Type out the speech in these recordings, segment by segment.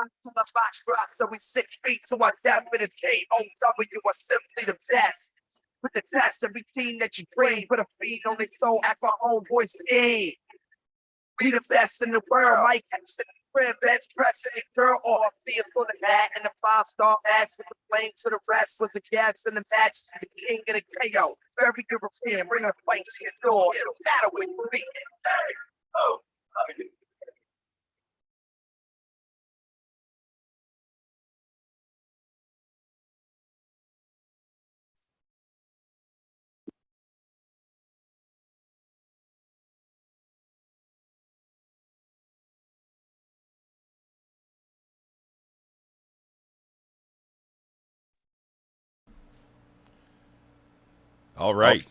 To the box drop, so we 6 feet, so our definite KOW are simply the best. With the test, every team that you train, put a feed on their soul, act our own voice game. We the best in the world, Mike Epson, crib, bench pressing it, girl off. See us on the hat and the 5-star match with the flame to the rest was the gas in the match. The king of the KO, very European, bring a fight to your door. It'll matter when you beat it. Oh, All right.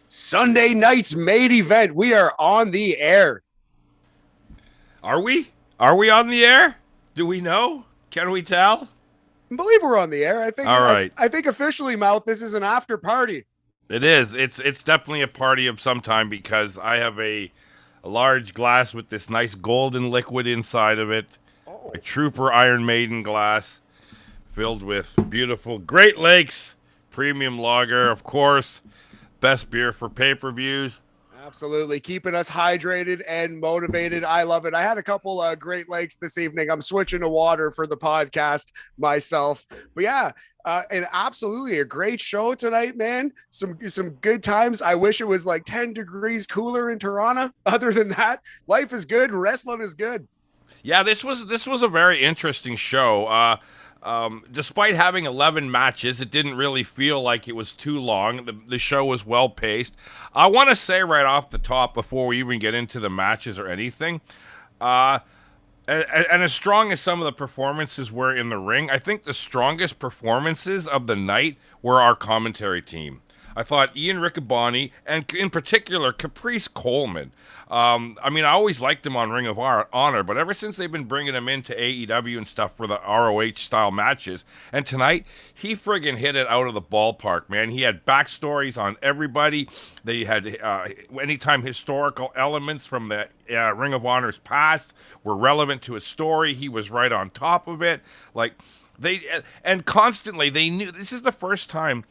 Sunday night's main event. We are on the air. Are we? Are we on the air? Do we know? Can we tell? I believe we're on the air. I think. All right. I think officially, Mouth, this is an after party. It is. It's definitely a party of some time because I have a large glass with this nice golden liquid inside of it. Oh. A Trooper Iron Maiden glass filled with beautiful Great Lakes premium lager, of course. Best beer for pay-per-views. Absolutely. Keeping us hydrated and motivated. I love it. I had a couple Great Lakes this evening. I'm switching to water for the podcast myself. But yeah, and absolutely a great show tonight, man. Some good times. I wish it was like 10 degrees cooler in Toronto. Other than that, life is good. Wrestling is good. Yeah, this was a very interesting show. Despite having 11 matches, it didn't really feel like it was too long. The show was well paced. I want to say right off the top, before we even get into the matches or anything, and as strong as some of the performances were in the ring, I think the strongest performances of the night were our commentary team. I thought Ian Riccaboni, and in particular, Caprice Coleman. I mean, I always liked him on Ring of Honor, but ever since they've been bringing him into AEW and stuff for the ROH-style matches, and tonight, he friggin' hit it out of the ballpark, man. He had backstories on everybody. They had, anytime historical elements from the Ring of Honor's past were relevant to his story, he was right on top of it. Like, and constantly, they knew, this is the first time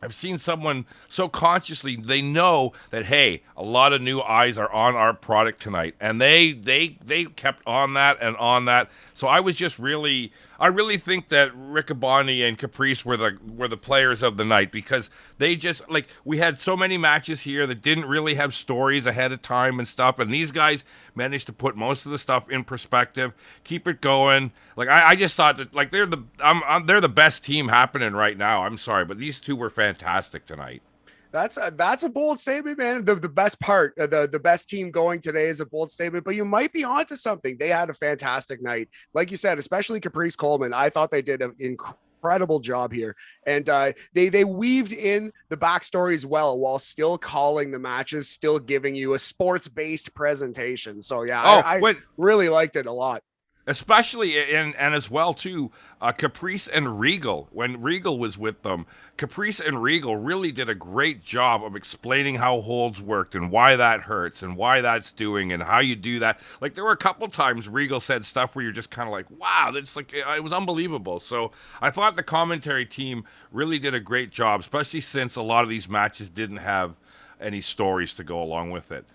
I've seen someone so consciously, they know that, hey, a lot of new eyes are on our product tonight. And they kept on that and on that. So I was just really, I really think that Riccaboni and Caprice were the players of the night, because they just, like, we had so many matches here that didn't really have stories ahead of time and stuff. And these guys managed to put most of the stuff in perspective, keep it going. Like, I just thought that, like, they're the best team happening right now. I'm sorry, but these two were fantastic tonight. That's a bold statement, man. The best part, the best team going today is a bold statement, but you might be onto something. They had a fantastic night. Like you said, especially Caprice Coleman. I thought they did an incredible job here. And they weaved in the backstories well while still calling the matches, still giving you a sports-based presentation. So yeah, I really liked it a lot. Especially, and as well, too, Caprice and Regal. When Regal was with them, Caprice and Regal really did a great job of explaining how holds worked and why that hurts and why that's doing and how you do that. Like, there were a couple times Regal said stuff where you're just kind of like, wow, that's like, it was unbelievable. So I thought the commentary team really did a great job, especially since a lot of these matches didn't have any stories to go along with it.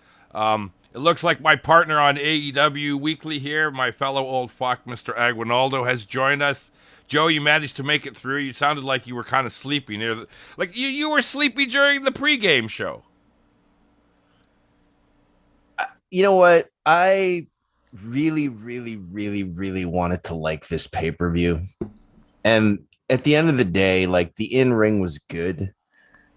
It looks like my partner on AEW Weekly here, my fellow old fuck, Mr. Aguinaldo, has joined us. Joe, you managed to make it through. You sounded like you were kind of sleepy like you were sleepy during the pregame show. You know what? I really, really, really, really wanted to like this pay-per-view. And at the end of the day, like, the in-ring was good,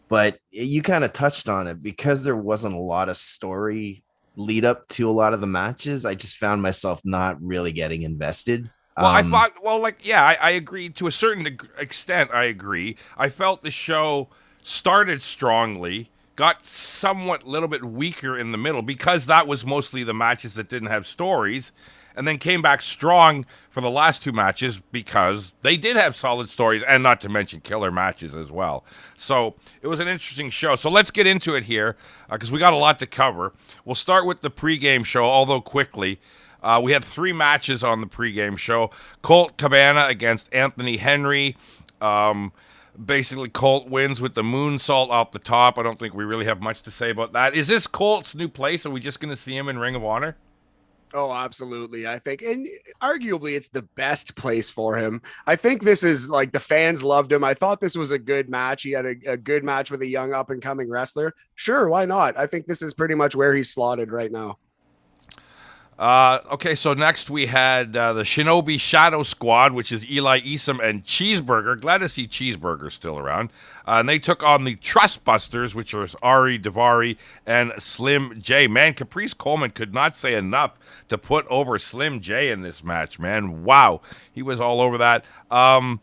but you kind of touched on it because there wasn't a lot of story lead up to a lot of the matches. I just found myself not really getting invested. Well, I thought, I agree to a certain extent. I agree. I felt the show started strongly, got somewhat little bit weaker in the middle because that was mostly the matches that didn't have stories, and then came back strong for the last two matches because they did have solid stories, and not to mention killer matches as well. So it was an interesting show. So let's get into it here because we got a lot to cover. We'll start with the pregame show, although quickly. We had 3 matches on the pregame show. Colt Cabana against Anthony Henry. Basically, Colt wins with the moonsault off the top. I don't think we really have much to say about that. Is this Colt's new place? Are we just going to see him in Ring of Honor? Oh, absolutely. I think, and arguably it's the best place for him. I think this is like the fans loved him. I thought this was a good match. He had a good match with a young up and coming wrestler. Sure. Why not? I think this is pretty much where he's slotted right now. Okay, so next we had the Shinobi Shadow Squad, which is Eli Isom and Cheeseburger. Glad to see Cheeseburger still around. And they took on the Trustbusters, which are Ari Daivari and Slim J. Man, Caprice Coleman could not say enough to put over Slim J in this match, man. Wow, he was all over that. And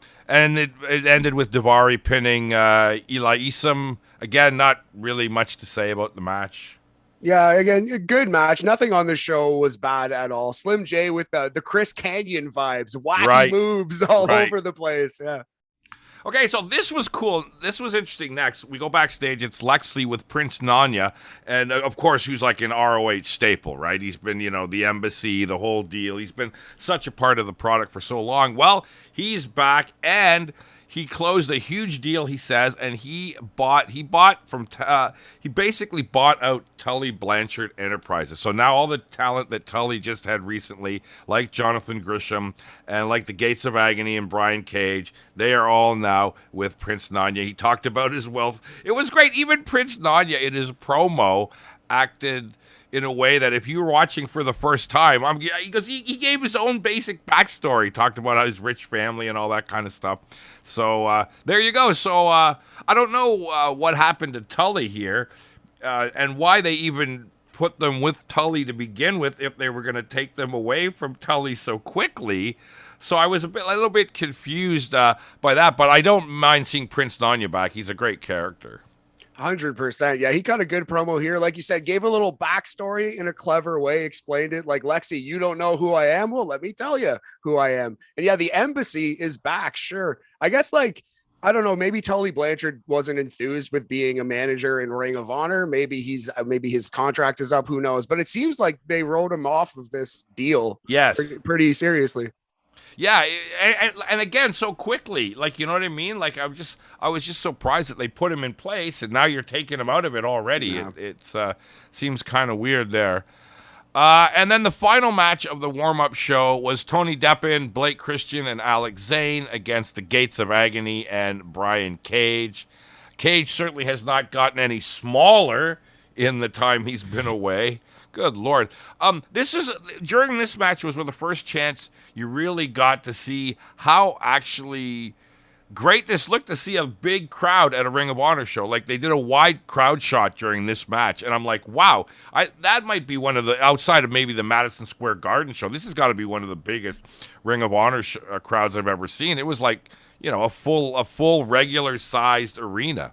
it ended with Daivari pinning Eli Isom. Again, not really much to say about the match. Yeah, again, a good match. Nothing on the show was bad at all. Slim J with the Chris Canyon vibes, wacky moves all over the place. Yeah. Okay, so this was cool. This was interesting. Next, we go backstage. It's Lexley with Prince Nanya, and of course, who's like an ROH staple, right? He's been, the embassy, the whole deal. He's been such a part of the product for so long. Well, he's back, and he closed a huge deal, he says, and he basically bought out Tully Blanchard Enterprises. So now all the talent that Tully just had recently, like Jonathan Grisham and like the Gates of Agony and Brian Cage, they are all now with Prince Nanya. He talked about his wealth. It was great. Even Prince Nanya in his promo acted in a way that if you were watching for the first time, because he gave his own basic backstory, talked about his rich family and all that kind of stuff. So there you go. So I don't know what happened to Tully here and why they even put them with Tully to begin with if they were going to take them away from Tully so quickly. So I was a little bit confused by that, but I don't mind seeing Prince Nanya back. He's a great character. 100%. Yeah, he got a good promo here. Like you said, gave a little backstory in a clever way, explained it like, Lexi, you don't know who I am? Well, let me tell you who I am. And yeah, the embassy is back. Sure. I guess I don't know, maybe Tully Blanchard wasn't enthused with being a manager in Ring of Honor. Maybe his contract is up. Who knows? But it seems like they wrote him off of this deal. Yes. Pretty seriously. Yeah, and again, so quickly, like, you know what I mean? Like, I was just surprised that they put him in place, and now you're taking him out of it already. Yeah. It seems kind of weird there. And then the final match of the warm-up show was Tony Deppen, Blake Christian, and Alex Zane against the Gates of Agony and Brian Cage. Cage certainly has not gotten any smaller in the time he's been away. Good Lord. During this match was the first chance you really got to see how actually great this looked to see a big crowd at a Ring of Honor show. Like, they did a wide crowd shot during this match, and I'm like, wow, that might be one of the, outside of maybe the Madison Square Garden show, this has got to be one of the biggest Ring of Honor crowds I've ever seen. It was like, a full regular sized arena.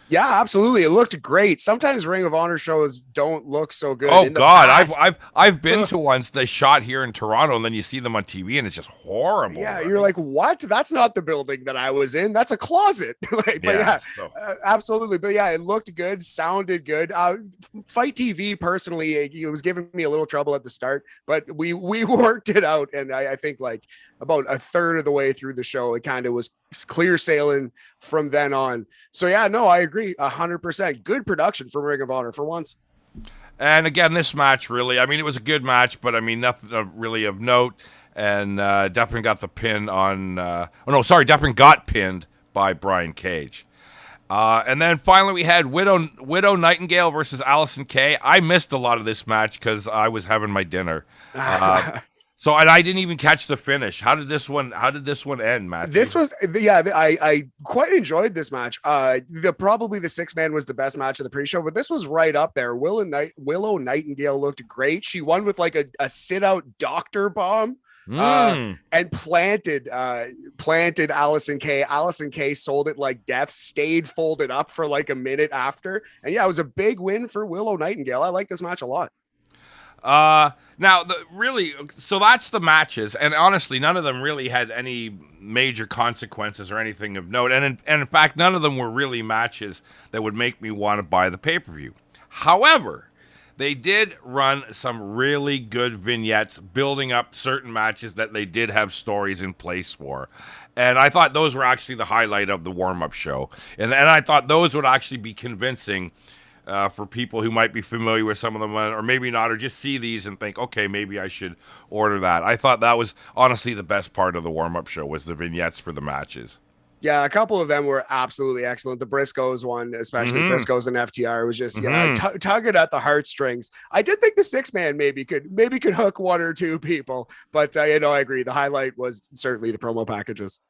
Yeah, absolutely. It looked great. Sometimes Ring of Honor shows don't look so good. Oh God, I've been to ones they shot here in Toronto, and then you see them on TV, and it's just horrible. Yeah, right? You're like, what? That's not the building that I was in. That's a closet. Absolutely. But yeah, it looked good, sounded good. Fight TV, personally, it was giving me a little trouble at the start, but we worked it out, and I think like about a third of the way through the show, it kind of was clear sailing from then on. So yeah, no, I agree 100%. Good production for Ring of Honor for once. And again, this match really, it was a good match, but nothing really of note. And Deppen got the pin on, Deppen got pinned by Brian Cage. And then finally we had Widow Nightingale versus Allison Kay. I missed a lot of this match because I was having my dinner. So, and I didn't even catch the finish. How did this one end, Matt? This was, I quite enjoyed this match. Probably the 6-man was the best match of the pre-show, but this was right up there. Willow Nightingale looked great. She won with like a sit-out doctor bomb. and planted Allison Kay. Allison Kay sold it like death, stayed folded up for like a minute after. And yeah, it was a big win for Willow Nightingale. I like this match a lot. Now, so that's the matches, and honestly, none of them really had any major consequences or anything of note, and in fact, none of them were really matches that would make me want to buy the pay-per-view. However, they did run some really good vignettes building up certain matches that they did have stories in place for. And I thought those were actually the highlight of the warm-up show. And I thought those would actually be convincing for people who might be familiar with some of them, or maybe not, or just see these and think, okay, maybe I should order that. I thought that was honestly the best part of the warm-up show, was the vignettes for the matches. Yeah, a couple of them were absolutely excellent. The Briscoes one, especially Briscoes and FTR, was just tugging at the heartstrings. I did think the 6-man maybe could hook one or two people, but I agree. The highlight was certainly the promo packages.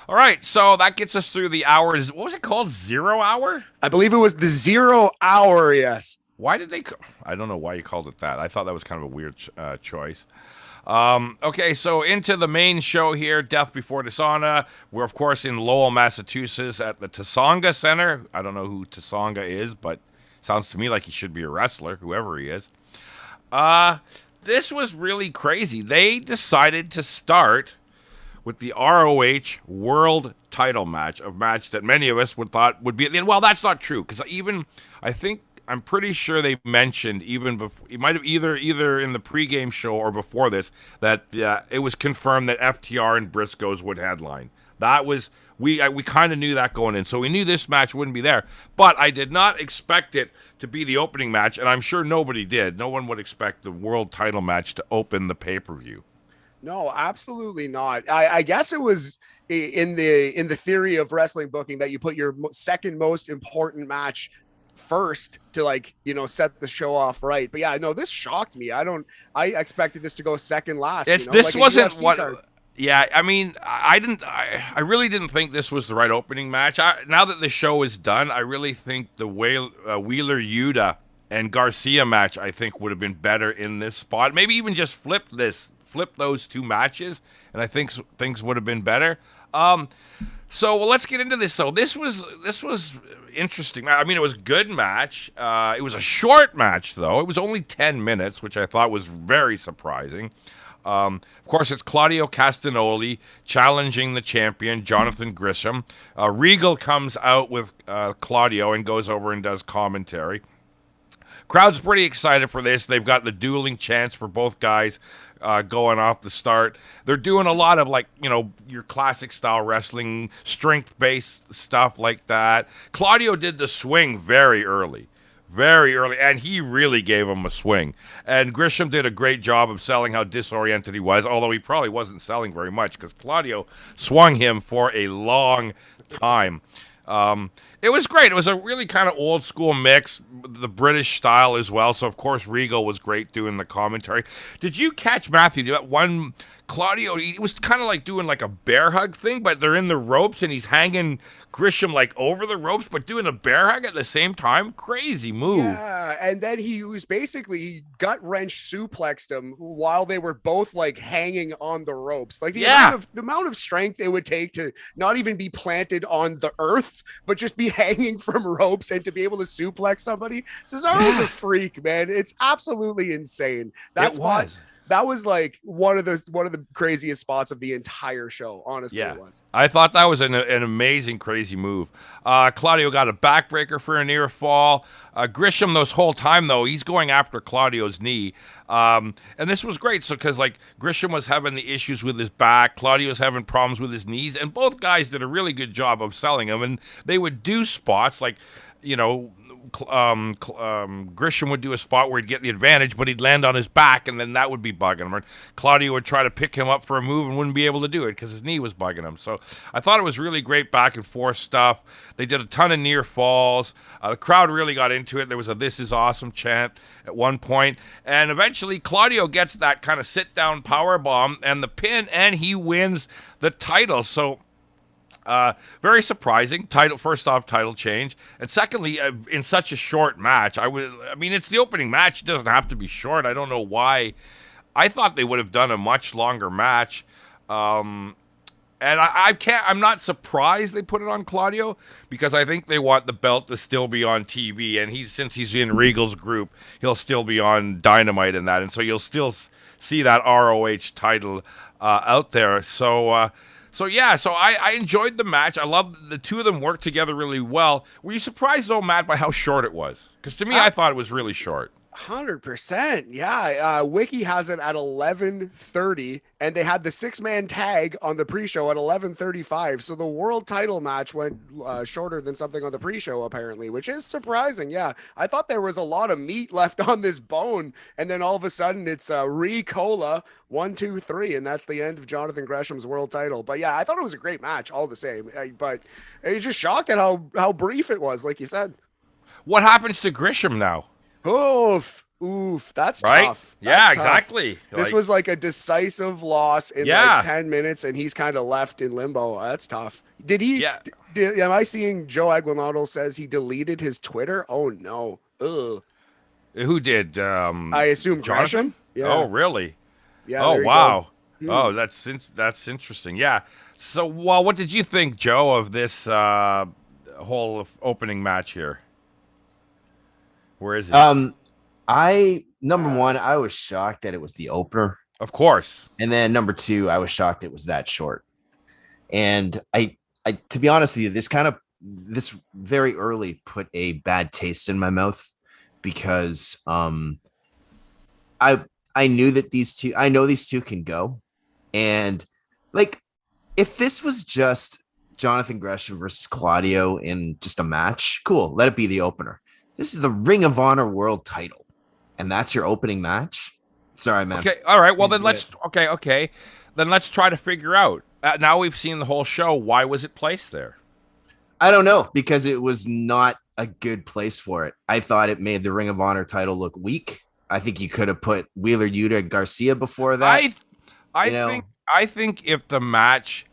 All right, so that gets us through the hours. What was it called? 0 hour? I believe it was the 0 hour. Yes. Why did they? I don't know why you called it that. I thought that was kind of a weird choice. Okay, so into the main show here, Death Before Dishonour. We're, of course, in Lowell, Massachusetts at the Tsonga Center. I don't know who Tsonga is, but sounds to me like he should be a wrestler, whoever he is. This was really crazy. They decided to start with the ROH World Title match, a match that many of us would thought would be at the end. Well, that's not true, because I'm pretty sure they mentioned even before, it might have either in the pregame show or before this, that it was confirmed that FTR and Briscoes would headline. That was, we kind of knew that going in, so we knew this match wouldn't be there. But I did not expect it to be the opening match, and I'm sure nobody did. No one would expect the world title match to open the pay-per-view. No, absolutely not. I guess it was in the theory of wrestling booking that you put your second most important match first to set the show off right. But yeah, no, this shocked me. I expected this to go second last. This wasn't what card. Yeah, I mean, I really didn't think this was the right opening match. Now that the show is done, I really think the Wheeler Yuta and Garcia match, I think, would have been better in this spot. Maybe even just flip those two matches, and I think things would have been better. So let's get into this. So this was interesting. I mean, it was a good match. It was a short match, though. It was only 10 minutes, which I thought was very surprising. Of course, it's Claudio Castagnoli challenging the champion, Jonathan Gresham. Regal comes out with Claudio and goes over and does commentary. Crowd's pretty excited for this. They've got the dueling chants for both guys going off the start. They're doing a lot of your classic style wrestling, strength-based stuff like that. Claudio did the swing very early, and he really gave him a swing. And Grisham did a great job of selling how disoriented he was, although he probably wasn't selling very much because Claudio swung him for a long time. It was great. It was a really kind of old school mix, the British style as well. So, of course, Regal was great doing the commentary. Did you catch, Matthew, that one Claudio, he was kind of like doing like a bear hug thing, but they're in the ropes and he's hanging Grisham like over the ropes, but doing a bear hug at the same time? Crazy move. Yeah, and then he was basically gut wrench suplexed him while they were both like hanging on the ropes. Like the amount of strength it would take to not even be planted on the earth, but just be hanging from ropes and to be able to suplex somebody. Cesaro's a freak, man. It's absolutely insane. That was like one of the craziest spots of the entire show. Honestly, yeah. It was. I thought that was an amazing, crazy move. Claudio got a backbreaker for a near fall. Grisham, this whole time though, he's going after Claudio's knee, and this was great. So because Grisham was having the issues with his back, Claudio's having problems with his knees, and both guys did a really good job of selling him. And they would do spots Grisham would do a spot where he'd get the advantage, but he'd land on his back, and then that would be bugging him. Or Claudio would try to pick him up for a move and wouldn't be able to do it because his knee was bugging him. So I thought it was really great back and forth stuff. They did a ton of near falls. The crowd really got into it. There was a "This is awesome" chant at one point, and eventually Claudio gets that kind of sit-down power bomb and the pin, and he wins the title. So very surprising. First off, title change, and secondly, in such a short match, it's the opening match. It doesn't have to be short. I don't know why I thought they would have done a much longer match. And I'm not surprised they put it on Claudio, because I think they want the belt to still be on TV. And since he's in Regal's group, he'll still be on Dynamite and that. And so you'll still see that ROH title out there. So I enjoyed the match. I love the two of them worked together really well. Were you surprised, though, Matt, by how short it was? Because to me, I thought it was really short. 100%. Yeah. Wiki has it at 11:30, and they had the 6-man tag on the pre-show at 11:35. So the world title match went shorter than something on the pre-show, apparently, which is surprising. Yeah. I thought there was a lot of meat left on this bone, and then all of a sudden it's Ricola 1, 2, 3, and that's the end of Jonathan Gresham's world title. But yeah, I thought it was a great match all the same. But you're just shocked at how brief it was, like you said. What happens to Grisham now? Oof, that's right? tough. Yeah, that's tough. exactly. This was like a decisive loss in like 10 minutes, and he's kind of left in limbo. That's tough. Did he? Yeah. Am I seeing Joe Aguinaldo says he deleted his Twitter? Oh no. Ugh. Who did? I assume Gresham. Yeah. Oh, really? Yeah. Oh, wow. Oh, that's interesting. Yeah. So, well, what did you think, Joe, of this whole opening match here? Where is it? Number one, I was shocked that it was the opener. Of course. And then number two, I was shocked it was that short. And I to be honest with you, this very early put a bad taste in my mouth, because I knew that these two can go. And like, if this was just Jonathan Gresham versus Claudio in just a match, cool, let it be the opener. This is the Ring of Honor world title, and that's your opening match? Sorry, man. Okay, all right. Well, then let's Then let's try to figure out. Now we've seen the whole show. Why was it placed there? I don't know, because it was not a good place for it. I thought it made the Ring of Honor title look weak. I think you could have put Wheeler Yuta Garcia before that. I think if the match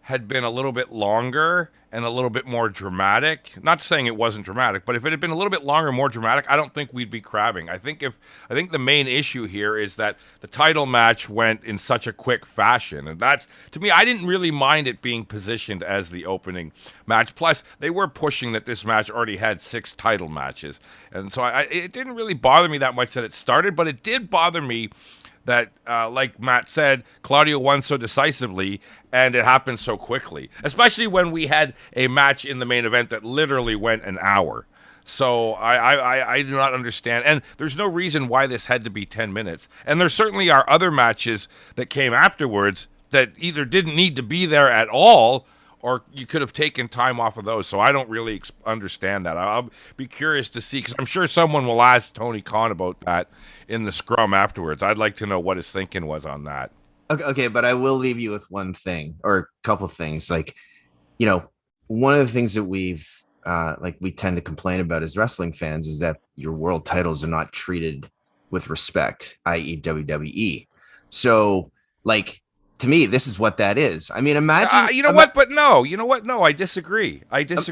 had been a little bit longer and a little bit more dramatic, not saying it wasn't dramatic, but if it had been a little bit longer and more dramatic, I don't think we'd be crabbing. I think the main issue here is that the title match went in such a quick fashion. And that's, to me, I didn't really mind it being positioned as the opening match. Plus, they were pushing that this match already had 6 title matches. And so it didn't really bother me that much that it started, but it did bother me that, like Matt said, Claudio won so decisively, and it happened so quickly, especially when we had a match in the main event that literally went an hour. So I do not understand, and there's no reason why this had to be 10 minutes. And there certainly are other matches that came afterwards that either didn't need to be there at all, or you could have taken time off of those. So I don't really understand that. I'll be curious to see, because I'm sure someone will ask Tony Khan about that in the scrum afterwards. I'd like to know what his thinking was on that. Okay, but I will leave you with one thing, or a couple things. Like, one of the things that we tend to complain about as wrestling fans is that your world titles are not treated with respect, i.e. WWE. So, to me, this is what that is. I mean, imagine. You know what? No, I disagree.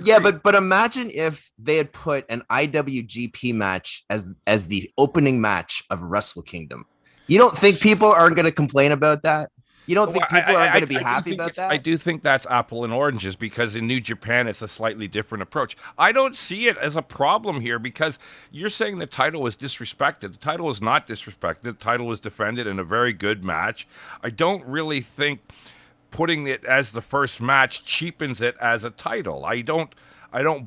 Yeah, but imagine if they had put an IWGP match as the opening match of Wrestle Kingdom. You don't think people aren't going to complain about that? You don't think people are going to be happy about that? I do think that's apple and oranges, because in New Japan, it's a slightly different approach. I don't see it as a problem here, because you're saying the title was disrespected. The title was not disrespected. The title was defended in a very good match. I don't really think putting it as the first match cheapens it as a title. I don't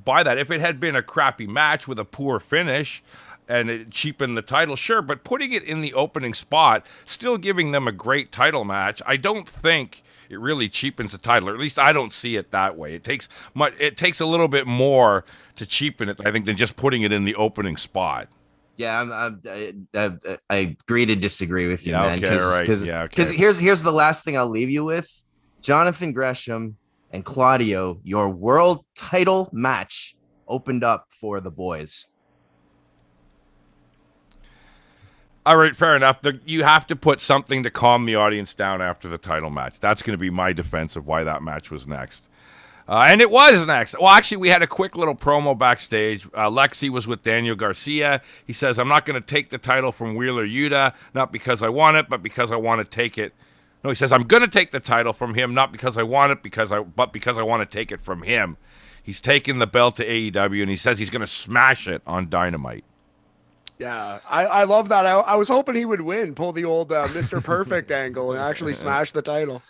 buy that. If it had been a crappy match with a poor finish and it cheapened the title, sure, but putting it in the opening spot, still giving them a great title match, I don't think it really cheapens the title, or at least I don't see it that way. It takes a little bit more to cheapen it, I think, than just putting it in the opening spot. Yeah, I agree to disagree with you, man. Because here's the last thing I'll leave you with: Jonathan Gresham and Claudio, your world title match opened up for the boys. All right, fair enough. You have to put something to calm the audience down after the title match. That's going to be my defense of why that match was next. And it was next. Well, actually, we had a quick little promo backstage. Lexi was with Daniel Garcia. He says, "I'm not going to take the title from Wheeler Yuta, not because I want it, but because I want to take it." No, he says, "I'm going to take the title from him, not because I want it, but because I want to take it from him." He's taking the belt to AEW, and he says he's going to smash it on Dynamite. Yeah, I love that. I was hoping he would win, pull the old Mr. Perfect angle, and actually smash the title.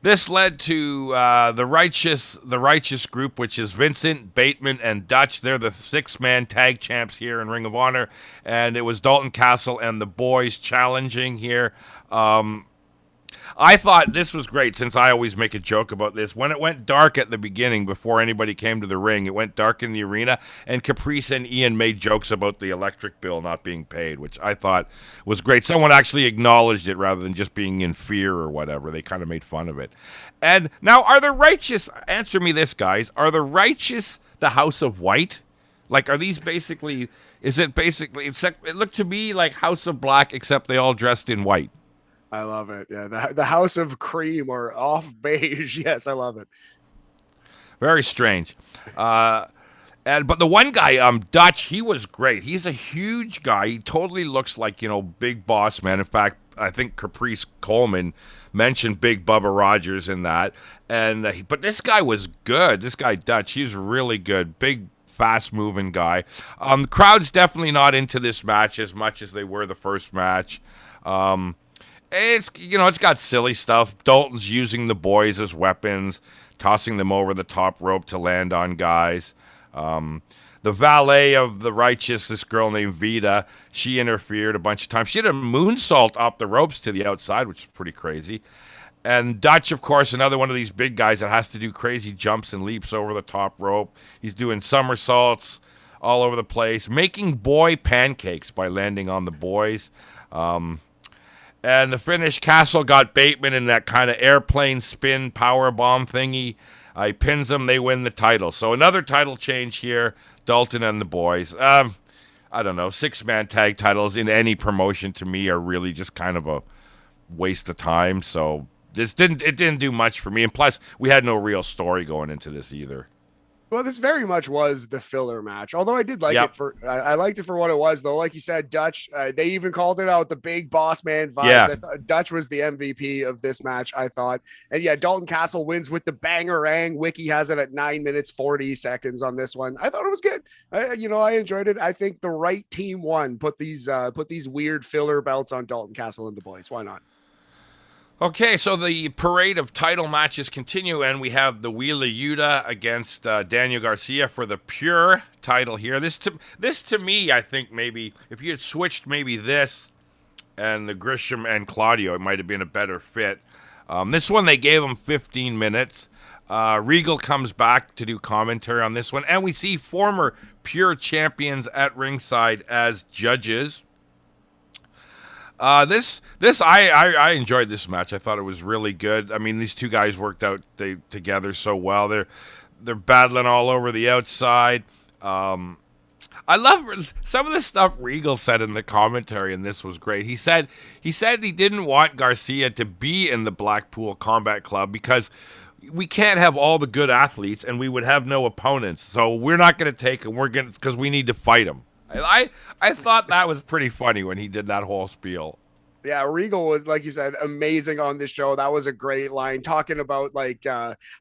This led to the righteous group, which is Vincent, Bateman, and Dutch. They're the 6-man tag champs here in Ring of Honor, and it was Dalton Castle and the boys challenging here. I thought this was great, since I always make a joke about this. When it went dark at the beginning, before anybody came to the ring, it went dark in the arena, and Caprice and Ian made jokes about the electric bill not being paid, which I thought was great. Someone actually acknowledged it rather than just being in fear or whatever. They kind of made fun of it. And now, are the righteous, answer me this, guys, are the righteous the House of White? Like, are these basically, is it basically, it looked to me like House of Black, except they all dressed in white. I love it. Yeah, the House of Cream or off beige. Yes, I love it. Very strange. But the one guy, Dutch, he was great. He's a huge guy. He totally looks like, Big Boss Man. In fact, I think Caprice Coleman mentioned Big Bubba Rogers in that. But this guy was good. This guy Dutch, he's really good. Big, fast-moving guy. The crowd's definitely not into this match as much as they were the first match. It's got silly stuff. Dalton's using the boys as weapons, tossing them over the top rope to land on guys. The valet of the righteous, this girl named Vita, she interfered a bunch of times. She did a moonsault up the ropes to the outside, which is pretty crazy. And Dutch, of course, another one of these big guys that has to do crazy jumps and leaps over the top rope. He's doing somersaults all over the place, making boy pancakes by landing on the boys. And the finish, Castle got Bateman in that kind of airplane spin power bomb thingy. He pins them, they win the title. So another title change here, Dalton and the boys. I don't know, 6-man tag titles in any promotion to me are really just kind of a waste of time. So it didn't do much for me. And plus, we had no real story going into this either. Well, this very much was the filler match. Although I did like it I liked it for what it was, though. Like you said, Dutch, they even called it out the Big Boss Man vibe. Yeah. Dutch was the MVP of this match, I thought. And yeah, Dalton Castle wins with the bangerang. Wiki has it at 9 minutes, 40 seconds on this one. I thought it was good. I enjoyed it. I think the right team won. Put these weird filler belts on Dalton Castle and the boys. Why not? Okay, so the parade of title matches continue, and we have the Wheeler Yuta against Daniel Garcia for the pure title here. This to me, I think maybe if you had switched maybe this and the Grisham and Claudio, it might have been a better fit. This one they gave him 15 minutes. Regal comes back to do commentary on this one, and we see former pure champions at ringside as judges. I enjoyed this match. I thought it was really good. I mean, these two guys worked out together so well. They're battling all over the outside. I love some of the stuff Regal said in the commentary, and this was great. He said he didn't want Garcia to be in the Blackpool Combat Club because we can't have all the good athletes, and we would have no opponents. So we're not going to take him. Because we need to fight him. I thought that was pretty funny when he did that whole spiel. Yeah, Regal was, like you said, amazing on this show. That was a great line, talking about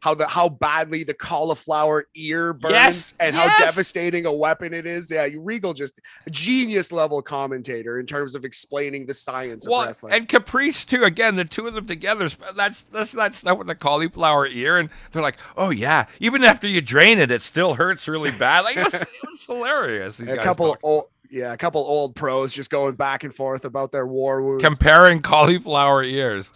how badly the cauliflower ear burns and how devastating a weapon it is. Yeah, Regal just a genius level commentator in terms of explaining the science of wrestling. And Caprice too. Again, the two of them together. That's that stuff with the cauliflower ear, and they're like, "Oh yeah, even after you drain it, it still hurts really bad." Like it was hilarious. These guys a couple old pros just going back and forth about their war wounds. Comparing cauliflower ears.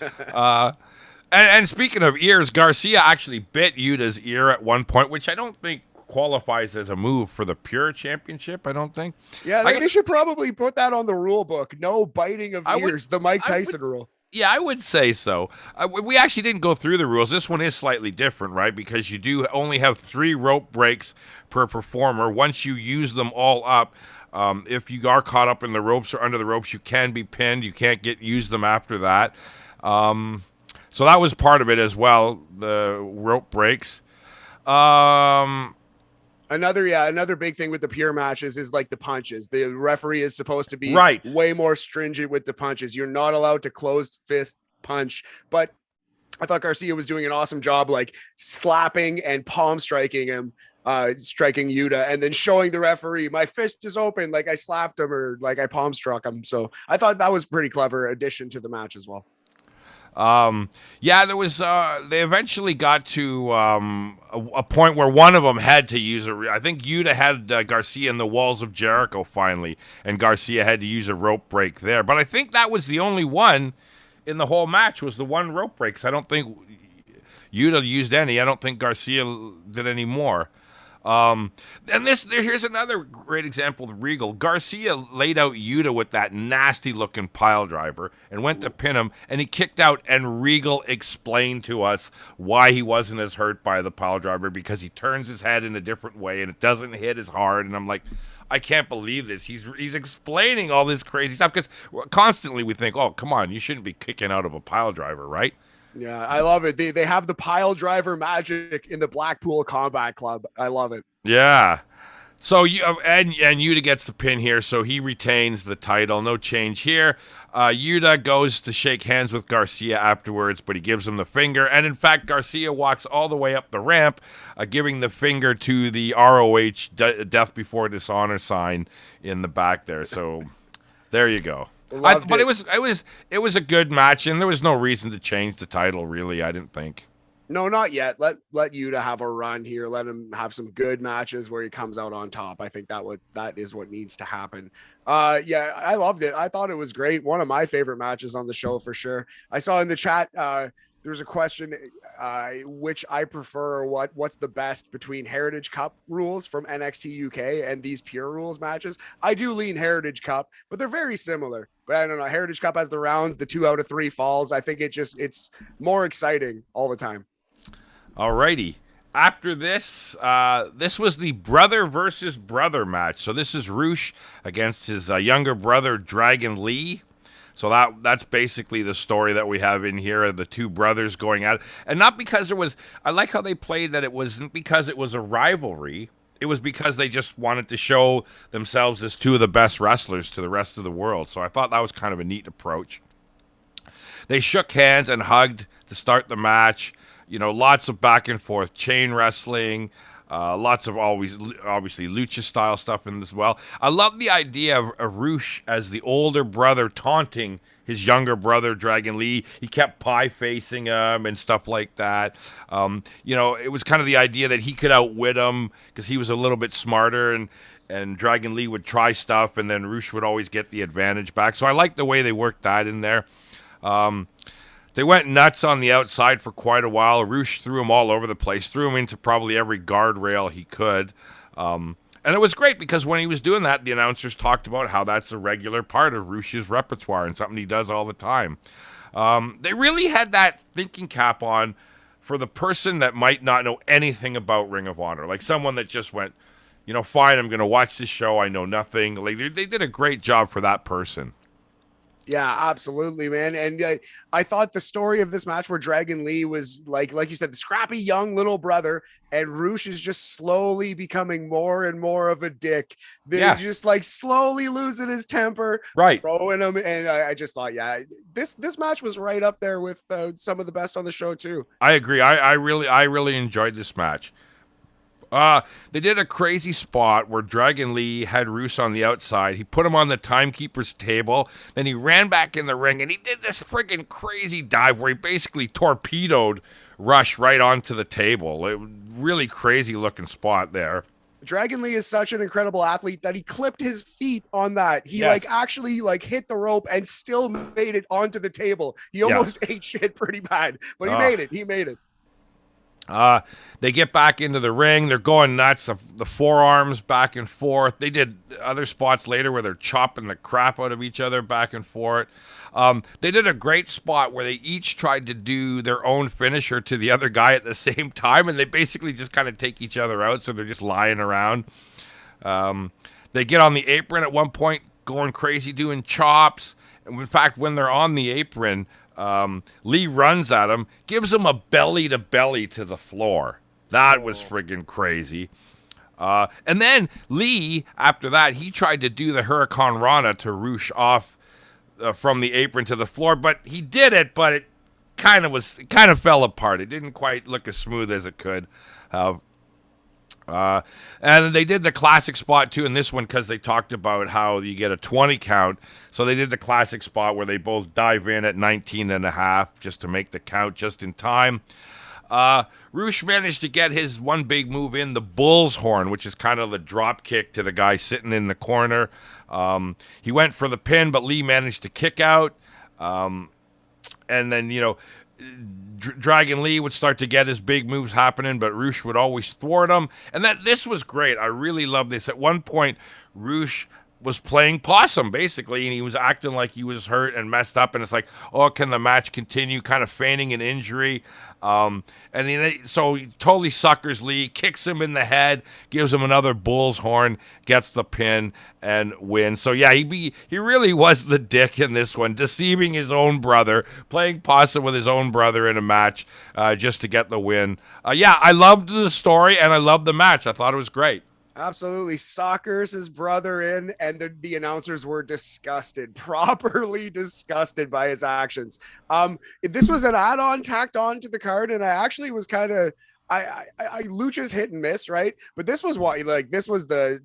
And speaking of ears, Garcia actually bit Yuta's ear at one point, which I don't think qualifies as a move for the Pure Championship, I don't think. Yeah, they should probably put that on the rule book. No biting of ears, the Mike Tyson rule. Yeah, I would say so. We actually didn't go through the rules. This one is slightly different, right? Because you do only have 3 rope breaks per performer. Once you use them all up, if you are caught up in the ropes or under the ropes, you can be pinned. You can't use them after that. So that was part of it as well. The rope breaks. Um, Another big thing with the pure matches is like the punches. The referee is supposed to be Right. way more stringent with the punches. You're not allowed to closed fist punch, but I thought Garcia was doing an awesome job, like slapping and palm striking him, striking Yuta, and then showing the referee, my fist is open, like I slapped him or like I palm struck him. So I thought that was pretty clever addition to the match as well. Yeah, there was. They eventually got to a point where one of them had to use I think Yuta had Garcia in the walls of Jericho finally, and Garcia had to use a rope break there. But I think that was the only one in the whole match, was the one rope break. 'Cause I don't think Yuta used any. I don't think Garcia did any more. And here's another great example of Regal. Garcia laid out Yuta with that nasty looking pile driver and went to pin him, and he kicked out, and Regal explained to us why he wasn't as hurt by the pile driver, because he turns his head in a different way and it doesn't hit as hard. And I'm like, I can't believe this. He's explaining all this crazy stuff, because constantly we think, oh, come on, you shouldn't be kicking out of a pile driver, right? Yeah, I love it. They have the pile driver magic in the Blackpool Combat Club. I love it. Yeah. So and Yuta gets the pin here, so he retains the title. No change here. Yuta goes to shake hands with Garcia afterwards, but he gives him the finger. And in fact, Garcia walks all the way up the ramp, giving the finger to the ROH Death Before Dishonor sign in the back there. So there you go. But it was a good match, and there was no reason to change the title, really. I didn't think. No, not yet. Let Yuta have a run here. Let him have some good matches where he comes out on top. I think that is what needs to happen. Yeah, I loved it. I thought it was great. One of my favorite matches on the show for sure. I saw in the chat there's a question which I prefer, what's the best between Heritage Cup rules from NXT UK and these pure rules matches. I do lean Heritage Cup, but they're very similar. But I don't know. Heritage Cup has the rounds, the 2 out of 3 falls. I think it's more exciting all the time. Alrighty. After this, this was the brother versus brother match. So this is Roosh against his younger brother, Dragon Lee. So that's basically the story that we have in here, of the two brothers going at it. And not because I like how they played that it wasn't because it was a rivalry. It was because they just wanted to show themselves as two of the best wrestlers to the rest of the world. So I thought that was kind of a neat approach. They shook hands and hugged to start the match. You know, lots of back and forth chain wrestling, lots of obviously lucha style stuff in this as well. I love the idea of Roosh as the older brother taunting his younger brother Dragon Lee. He kept pie facing him and stuff like that. You know, it was kind of the idea that he could outwit him because he was a little bit smarter, and Dragon Lee would try stuff, and then Roosh would always get the advantage back. So I like the way they worked that in there. They went nuts on the outside for quite a while. Roosh threw him all over the place, threw him into probably every guardrail he could. And it was great because when he was doing that, the announcers talked about how that's a regular part of Roosh's repertoire and something he does all the time. They really had that thinking cap on for the person that might not know anything about Ring of Honor. Like someone that just went, you know, fine, I'm going to watch this show. I know nothing. Like they did a great job for that person. Yeah, absolutely, man. And I thought the story of this match where Dragon Lee was like you said, the scrappy young little brother, and Roosh is just slowly becoming more and more of a dick. They're just like slowly losing his temper, right? Throwing him, and I just thought, yeah, this match was right up there with some of the best on the show too. I agree. I really enjoyed this match. They did a crazy spot where Dragon Lee had Roos on the outside. He put him on the timekeeper's table. Then he ran back in the ring, and he did this freaking crazy dive where he basically torpedoed Rush right onto the table. Really crazy looking spot there. Dragon Lee is such an incredible athlete that he clipped his feet on that. He actually hit the rope and still made it onto the table. He almost ate shit pretty bad, but he made it. He made it. They get back into the ring. They're going nuts. The forearms back and forth. They did other spots later where they're chopping the crap out of each other back and forth. They did a great spot where they each tried to do their own finisher to the other guy at the same time, and they basically just kind of take each other out, so they're just lying around. They get on the apron at one point, going crazy, doing chops. And in fact, when they're on the apron, Lee runs at him, gives him a belly to belly to the floor. That was friggin' crazy. And then Lee, after that, he tried to do the Hurricane Rana to Roosh off from the apron to the floor, but he did it, but it kind of fell apart. It didn't quite look as smooth as it could. And they did the classic spot too in this one because they talked about how you get a 20 count. So they did the classic spot where they both dive in at 19 and a half just to make the count just in time. Roosh managed to get his one big move in, the bull's horn, which is kind of the drop kick to the guy sitting in the corner. He went for the pin, but Lee managed to kick out. And then, Dragon Lee would start to get his big moves happening, but Roosh would always thwart him. And this was great. I really loved this. At one point, Roosh was playing possum, basically, and he was acting like he was hurt and messed up. And it's like, oh, can the match continue? Kind of feigning an injury. So he totally suckers Lee, kicks him in the head, gives him another bull's horn, gets the pin, and wins. So yeah, he really was the dick in this one, deceiving his own brother, playing possum with his own brother in a match just to get the win. I loved the story and I loved the match. I thought it was great. Absolutely. Sockers his brother in, and the announcers were disgusted, properly disgusted by his actions. This was an add-on tacked on to the card, and I actually was kind of I Lucha's hit and miss, right? But this was this was the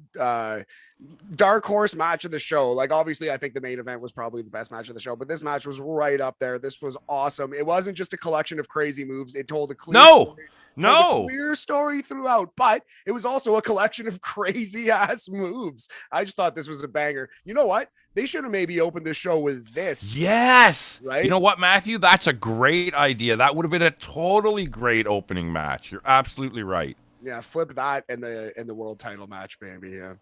dark horse match of the show. Like, obviously, I think the main event was probably the best match of the show, but this match was right up there. This was awesome. It wasn't just a collection of crazy moves. It told a clear clear story throughout, but it was also a collection of crazy ass moves. I just thought this was a banger. You know what? They should have maybe opened the show with this. Yes. Right? You know what, Matthew? That's a great idea. That would have been a totally great opening match. You're absolutely right. Yeah, flip that and the world title match, baby. Yeah.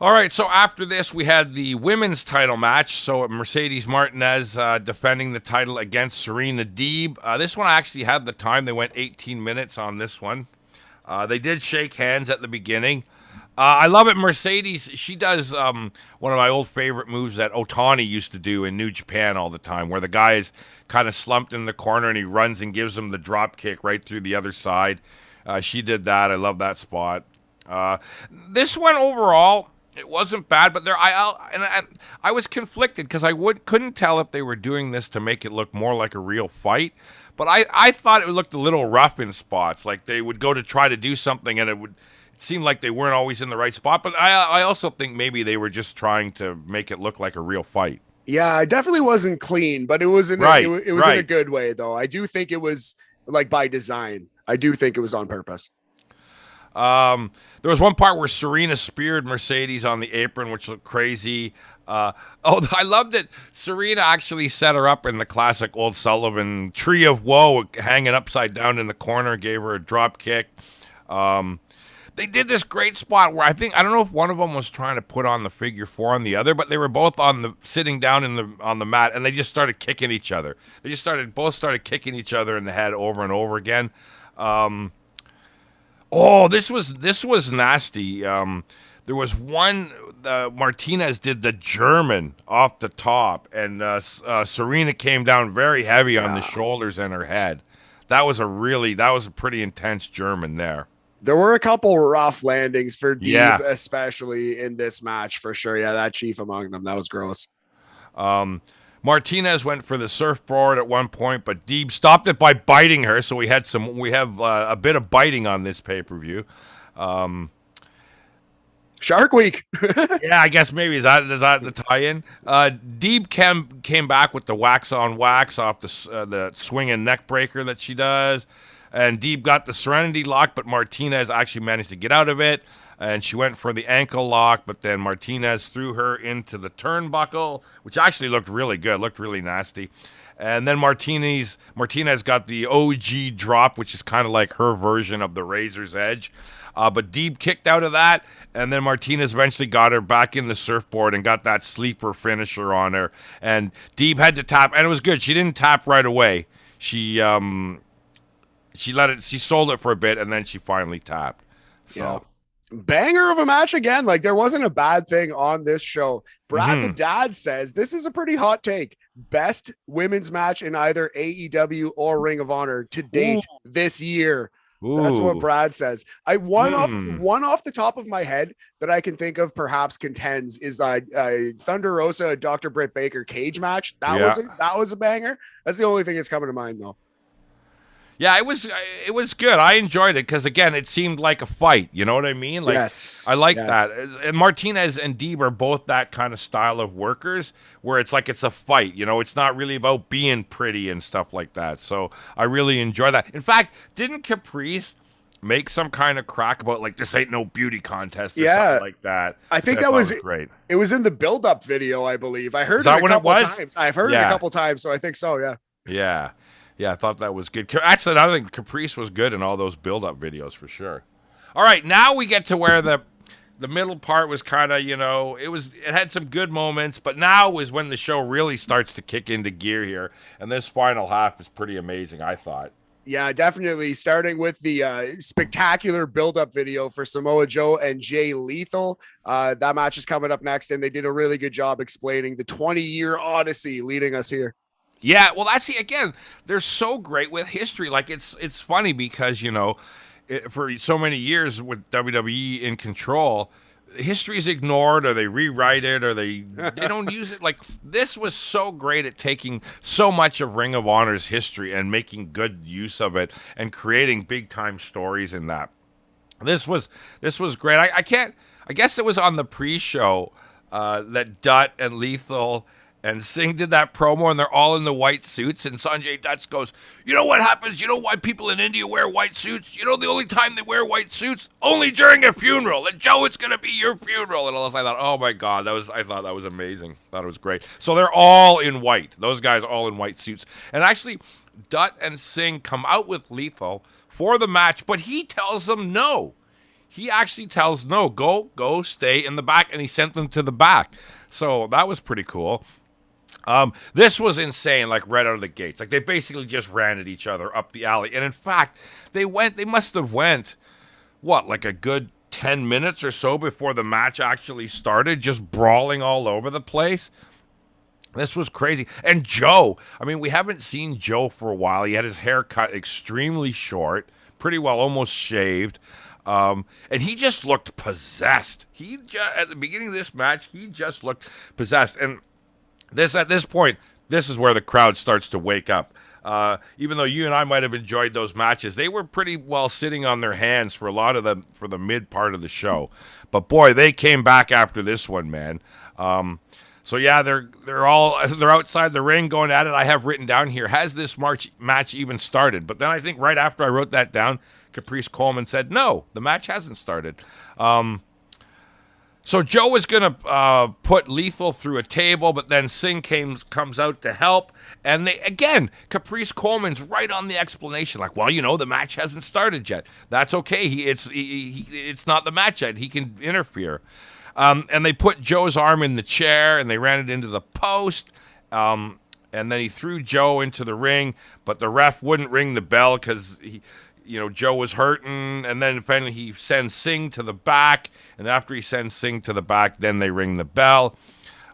All right, so after this, we had the women's title match. So Mercedes Martinez defending the title against Serena Deeb. This one actually had the time. They went 18 minutes on this one. They did shake hands at the beginning. I love it. Mercedes, she does one of my old favorite moves that Otani used to do in New Japan all the time, where the guy is kind of slumped in the corner and he runs and gives him the drop kick right through the other side. She did that. I love that spot. This one overall, it wasn't bad, but I was conflicted because I couldn't tell if they were doing this to make it look more like a real fight. But I thought it looked a little rough in spots. Like they would go to try to do something and it seemed like they weren't always in the right spot. But I also think maybe they were just trying to make it look like a real fight. Yeah, it definitely wasn't clean, but it was in a good way, though. I do think it was like by design. I do think it was on purpose. There was one part where Serena speared Mercedes on the apron, which looked crazy. I loved it. Serena actually set her up in the classic Old Sullivan Tree of Woe, hanging upside down in the corner, gave her a drop kick. They did this great spot where I don't know if one of them was trying to put on the figure four on the other, but they were both sitting down on the mat, and they just started kicking each other. They just both started kicking each other in the head over and over again. This was nasty. There was one, Martinez did the German off the top, and Serena came down very heavy on the shoulders and her head. That was a pretty intense German there. There were a couple rough landings for Deeb, especially in this match, for sure. Yeah, that chief among them. That was gross. Martinez went for the surfboard at one point, but Deeb stopped it by biting her. So we have a bit of biting on this pay-per-view. Shark Week. Yeah, I guess maybe is that the tie-in? Deeb came back with the wax on wax off the swinging neck breaker that she does. And Deeb got the Serenity lock, but Martinez actually managed to get out of it. And she went for the ankle lock, but then Martinez threw her into the turnbuckle, which actually looked really good, looked really nasty. And then Martinez got the OG drop, which is kind of like her version of the Razor's Edge. But Deeb kicked out of that, and then Martinez eventually got her back in the surfboard and got that sleeper finisher on her. And Deeb had to tap, and it was good. She didn't tap right away. She sold it for a bit, and then she finally tapped. So. Yeah. Banger of a match again. Like, there wasn't a bad thing on this show. Brad the Dad says this is a pretty hot take. best women's match in either AEW or Ring of Honor to date this year. That's what Ooh. Brad says. I one Hmm. off the top of my head that I can think of perhaps contends is Thunder Rosa Dr. Britt Baker cage match. That was a banger. That's the only thing that's coming to mind though. Yeah, it was good. I enjoyed it because again, it seemed like a fight. You know what I mean? Like Yes. I like Yes. that. And Martinez and Deeb are both that kind of style of workers where it's like it's a fight. You know, it's not really about being pretty and stuff like that. So I really enjoy that. In fact, didn't Caprice make some kind of crack about like this ain't no beauty contest or something like that? I think Which that thought was great. It was in the build-up video, I believe. I heard Is that it a when it couple was? times. I've heard it a couple times, so I think so. Yeah. Yeah. Yeah, I thought that was good. Actually, I think Caprice was good in all those build-up videos for sure. All right, now we get to where the middle part was kind of, it had some good moments, but now is when the show really starts to kick into gear here, and this final half is pretty amazing, I thought. Yeah, definitely. Starting with the spectacular build-up video for Samoa Joe and Jay Lethal. That match is coming up next, and they did a really good job explaining the 20-year odyssey leading us here. Yeah, well, again, they're so great with history. Like, it's funny because, for so many years with WWE in control, history is ignored or they rewrite it or they don't use it. Like, this was so great at taking so much of Ring of Honor's history and making good use of it and creating big-time stories in that. This was great. I guess it was on the pre-show that Dutt and Lethal and Singh did that promo, and they're all in the white suits. And Sanjay Dutt goes, "You know what happens? You know why people in India wear white suits? You know the only time they wear white suits? Only during a funeral. And Joe, it's gonna be your funeral." And all this, I thought, oh my god, I thought that was amazing. Thought it was great. So they're all in white. Those guys all in white suits. And actually, Dutt and Singh come out with Lethal for the match, but he tells them no. He actually tells no, go, stay in the back, and he sent them to the back. So that was pretty cool. This was insane, like right out of the gates. Like they basically just ran at each other up the alley. And in fact, they must have went, like a good 10 minutes or so before the match actually started, just brawling all over the place. This was crazy. And Joe, I mean, we haven't seen Joe for a while. He had his hair cut extremely short, pretty well almost shaved. And he just looked possessed. At the beginning of this match, he just looked possessed. And at this point, this is where the crowd starts to wake up. Even though you and I might have enjoyed those matches, they were pretty well sitting on their hands for a lot of them for the mid part of the show. But boy, they came back after this one, man. So yeah, they're outside the ring going at it. I have written down here, has this match even started? But then I think right after I wrote that down, Caprice Coleman said, no, the match hasn't started. So Joe was going to put Lethal through a table, but then Singh comes out to help. And Caprice Coleman's right on the explanation. Like, well, the match hasn't started yet. That's okay. It's not the match yet. He can interfere. And they put Joe's arm in the chair, and they ran it into the post. And then he threw Joe into the ring, but the ref wouldn't ring the bell because Joe was hurting, and then finally he sends Singh to the back, and after he sends Singh to the back, then they ring the bell.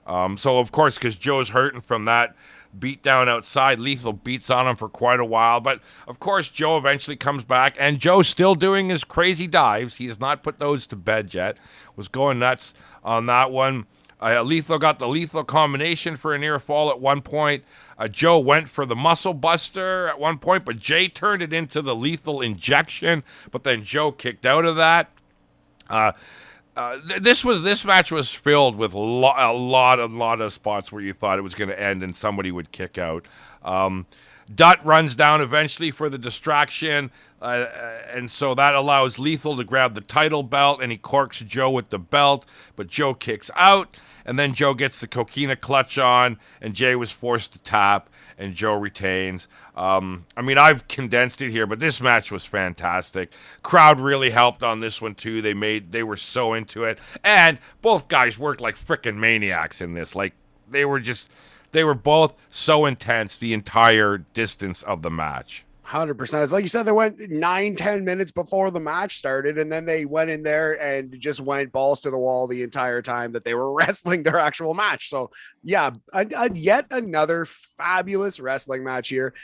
So, of course, because Joe's hurting from that beat down outside, Lethal beats on him for quite a while, but, of course, Joe eventually comes back, and Joe's still doing his crazy dives. He has not put those to bed yet. Was going nuts on that one. Lethal got the lethal combination for a near fall at one point. Joe went for the muscle buster at one point, but Jay turned it into the lethal injection. But then Joe kicked out of that. This match was filled with a lot of spots where you thought it was going to end and somebody would kick out. Dutt runs down eventually for the distraction, and so that allows Lethal to grab the title belt, and he corks Joe with the belt, but Joe kicks out, and then Joe gets the coquina clutch on, and Jay was forced to tap, and Joe retains. I mean, I've condensed it here, but this match was fantastic. Crowd really helped on this one, too. They were so into it, and both guys worked like frickin' maniacs in this. Like, they were both so intense the entire distance of the match. 100%. It's like you said, they went 9-10 minutes before the match started, and then they went in there and just went balls to the wall the entire time that they were wrestling their actual match. So, yeah, yet another fabulous wrestling match here.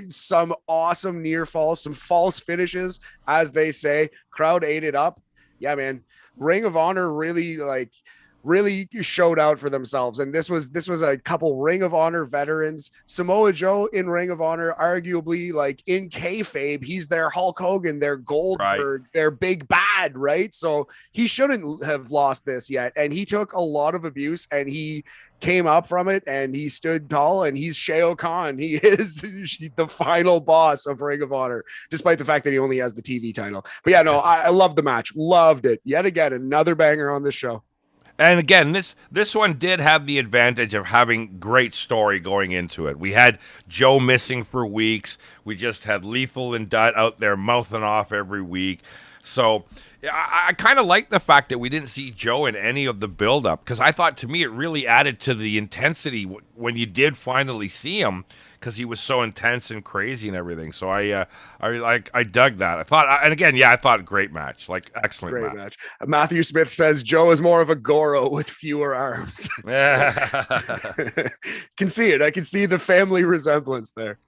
Some awesome near falls, some false finishes, as they say. Crowd ate it up. Yeah, man. Ring of Honor really showed out for themselves. And this was a couple Ring of Honor veterans. Samoa Joe in Ring of Honor, arguably like in kayfabe, he's their Hulk Hogan, their Goldberg, their big bad, right? So he shouldn't have lost this yet. And he took a lot of abuse and he came up from it and he stood tall, and he's Shao Kahn. He is the final boss of Ring of Honor, despite the fact that he only has the TV title. But yeah, no, I love the match. Loved it. Yet again, another banger on this show. And again, this one did have the advantage of having great story going into it. We had Joe missing for weeks. We just had Lethal and Dutt out there mouthing off every week. So I kind of like the fact that we didn't see Joe in any of the build-up, because I thought, to me, it really added to the intensity when you did finally see him, because he was so intense and crazy and everything. So I dug that. I thought, and again, yeah, I thought great match, like excellent Great match. Matthew Smith says Joe is more of a Goro with fewer arms. Can see it. I can see the family resemblance there.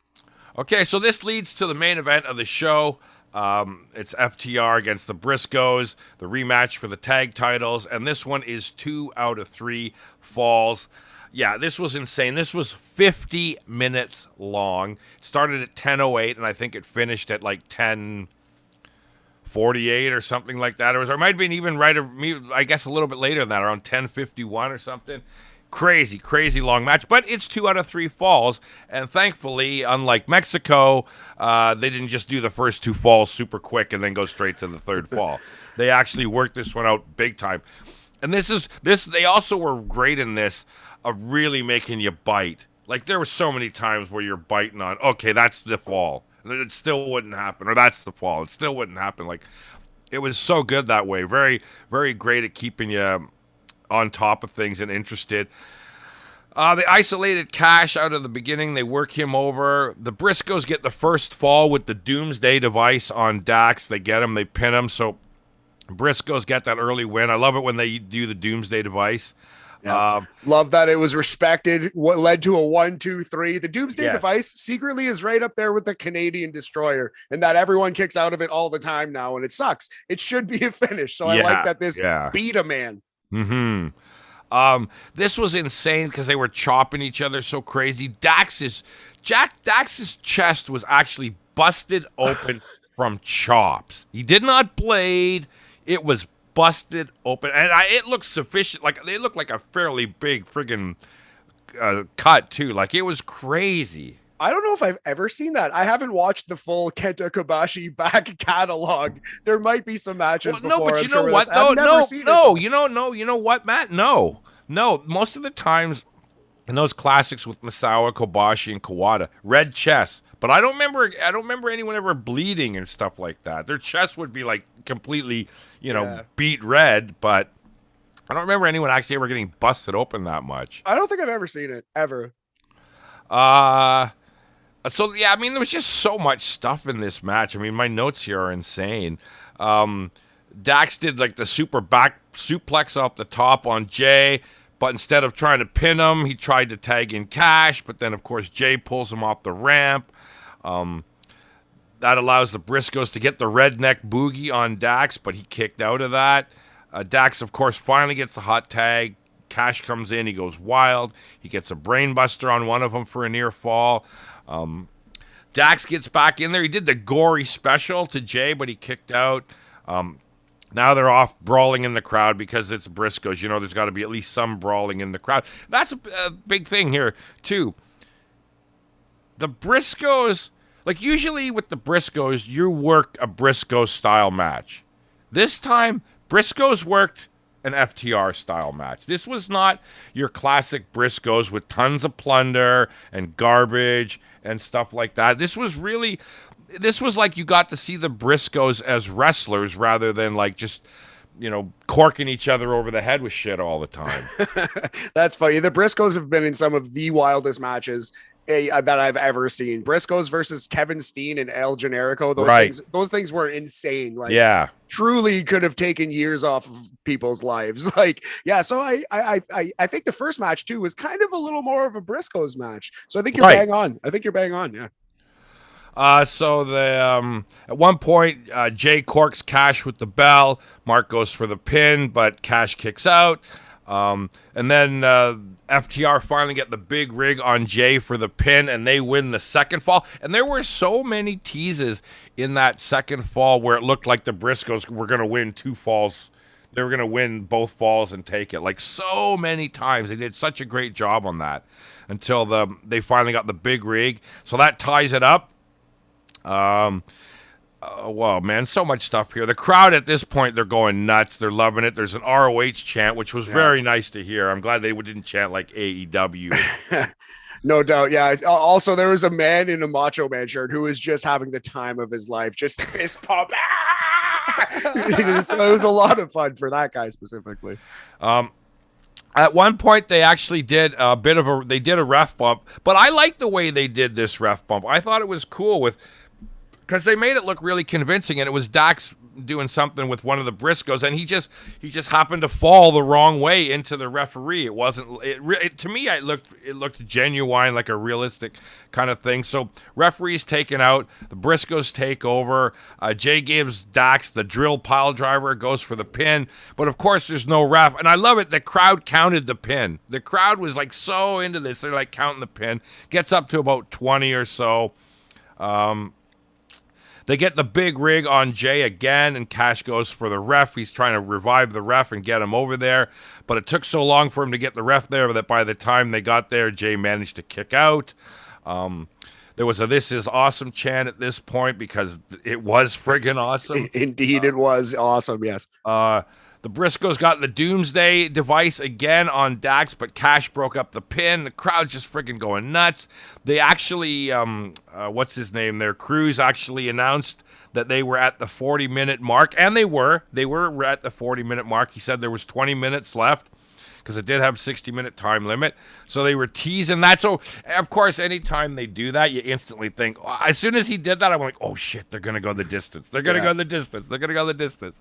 Okay, so this leads to the main event of the show. It's FTR against the Briscoes, the rematch for the tag titles, and this one is 2 out of 3 falls. Yeah, this was insane. This was 50 minutes long. It started at 10:08, and I think it finished at like 10:48 or something like that. Or it might have been even right, I guess a little bit later than that, around 10:51 or something. Crazy, crazy long match, but it's 2 out of 3 falls, and thankfully, unlike Mexico, they didn't just do the first 2 falls super quick and then go straight to the third fall. They actually worked this one out big time, and they also were great in this of really making you bite. Like, there were so many times where you're biting on, okay, that's the fall, it still wouldn't happen, or that's the fall, it still wouldn't happen. Like, it was so good that way. Very, very great at keeping you on top of things and interested. They isolated Cash out of the beginning. They work him over. The Briscoes get the first fall with the Doomsday device on Dax. They get him. They pin him. So Briscoes get that early win. I love it when they do the Doomsday device. Yeah. Love that it was respected. What led to a 1-2-3. The Doomsday device secretly is right up there with the Canadian Destroyer, and that everyone kicks out of it all the time now, and it sucks. It should be a finish. So I like that this beat a man. This was insane because they were chopping each other so crazy. Dax's chest was actually busted open from chops. He did not blade. It was busted open, and it looked sufficient. Like, they looked like a fairly big friggin' cut too. Like, it was crazy. I don't know if I've ever seen that. I haven't watched the full Kenta Kobashi back catalog. There might be some matches. Well, no, but you know what? No. You know what, Matt? No. Most of the times in those classics with Misawa, Kobashi, and Kawada, red chest. But I don't remember anyone ever bleeding and stuff like that. Their chest would be like completely, beat red. But I don't remember anyone actually ever getting busted open that much. I don't think I've ever seen it ever. So, yeah, I mean, there was just so much stuff in this match. I mean, my notes here are insane. Dax did, like, the super back suplex off the top on Jay, but instead of trying to pin him, he tried to tag in Cash, but then, of course, Jay pulls him off the ramp. That allows the Briscoes to get the redneck boogie on Dax, but he kicked out of that. Dax, of course, finally gets the hot tag. Cash comes in, he goes wild. He gets a brainbuster on one of them for a near fall. Dax gets back in there. He did the gory special to Jay, but he kicked out. Now they're off brawling in the crowd because it's Briscoes. There's got to be at least some brawling in the crowd. That's a big thing here, too. The Briscoes, like, usually with the Briscoes, you work a Briscoe-style match. This time, Briscoes worked an FTR-style match. This was not your classic Briscoes with tons of plunder and garbage and stuff like that. This was like you got to see the Briscoes as wrestlers rather than like just, corking each other over the head with shit all the time. That's funny. The Briscoes have been in some of the wildest matches that I've ever seen. Briscoes versus Kevin Steen and El Generico. Those things were insane. Like, Yeah. truly could have taken years off of people's lives. Like, yeah. So I think the first match too was kind of a little more of a Briscoes match. So I think you're bang on. I think you're bang on. Yeah. So at one point, Jay corks Cash with the bell. Mark goes for the pin, but Cash kicks out. And then FTR finally get the big rig on Jay for the pin, and they win the second fall. And there were so many teases in that second fall where it looked like the Briscoes were going to win 2 falls. They were going to win both falls and take it. Like, so many times. They did such a great job on that until they finally got the big rig. So that ties it up. Wow, man, so much stuff here. The crowd at this point, they're going nuts. They're loving it. There's an ROH chant, which was very nice to hear. I'm glad they didn't chant like AEW. No doubt. Yeah. Also, there was a man in a Macho Man shirt who was just having the time of his life, just fist pump. It was a lot of fun for that guy specifically. At one point, they actually did a ref bump, but I like the way they did this ref bump. I thought it was cool because they made it look really convincing, and it was Dax doing something with one of the Briscoes, and he just happened to fall the wrong way into the referee. It wasn't to me. It looked genuine, like a realistic kind of thing. So referees taken out, the Briscoes take over. Jay gives Dax the drill pile driver, goes for the pin, but of course there's no ref, and I love it. The crowd counted the pin. The crowd was like so into this. They're like counting the pin. Gets up to about 20 or so. They get the big rig on Jay again, and Cash goes for the ref. He's trying to revive the ref and get him over there, but it took so long for him to get the ref there that by the time they got there, Jay managed to kick out. There was a "This is awesome" chant at this point because it was friggin' awesome. Indeed, it was awesome, yes. The Briscoes got the Doomsday device again on Dax, but Cash broke up the pin. The crowd's just freaking going nuts. They actually, what's his name there? Cruz actually announced that they were at the 40-minute mark, and they were. They were at the 40-minute mark. He said there was 20 minutes left because it did have 60-minute time limit. So they were teasing that. So, of course, anytime they do that, you instantly think, as soon as he did that, I'm like, oh, shit, they're going to go the distance. They're going to go the distance. They're going to go the distance.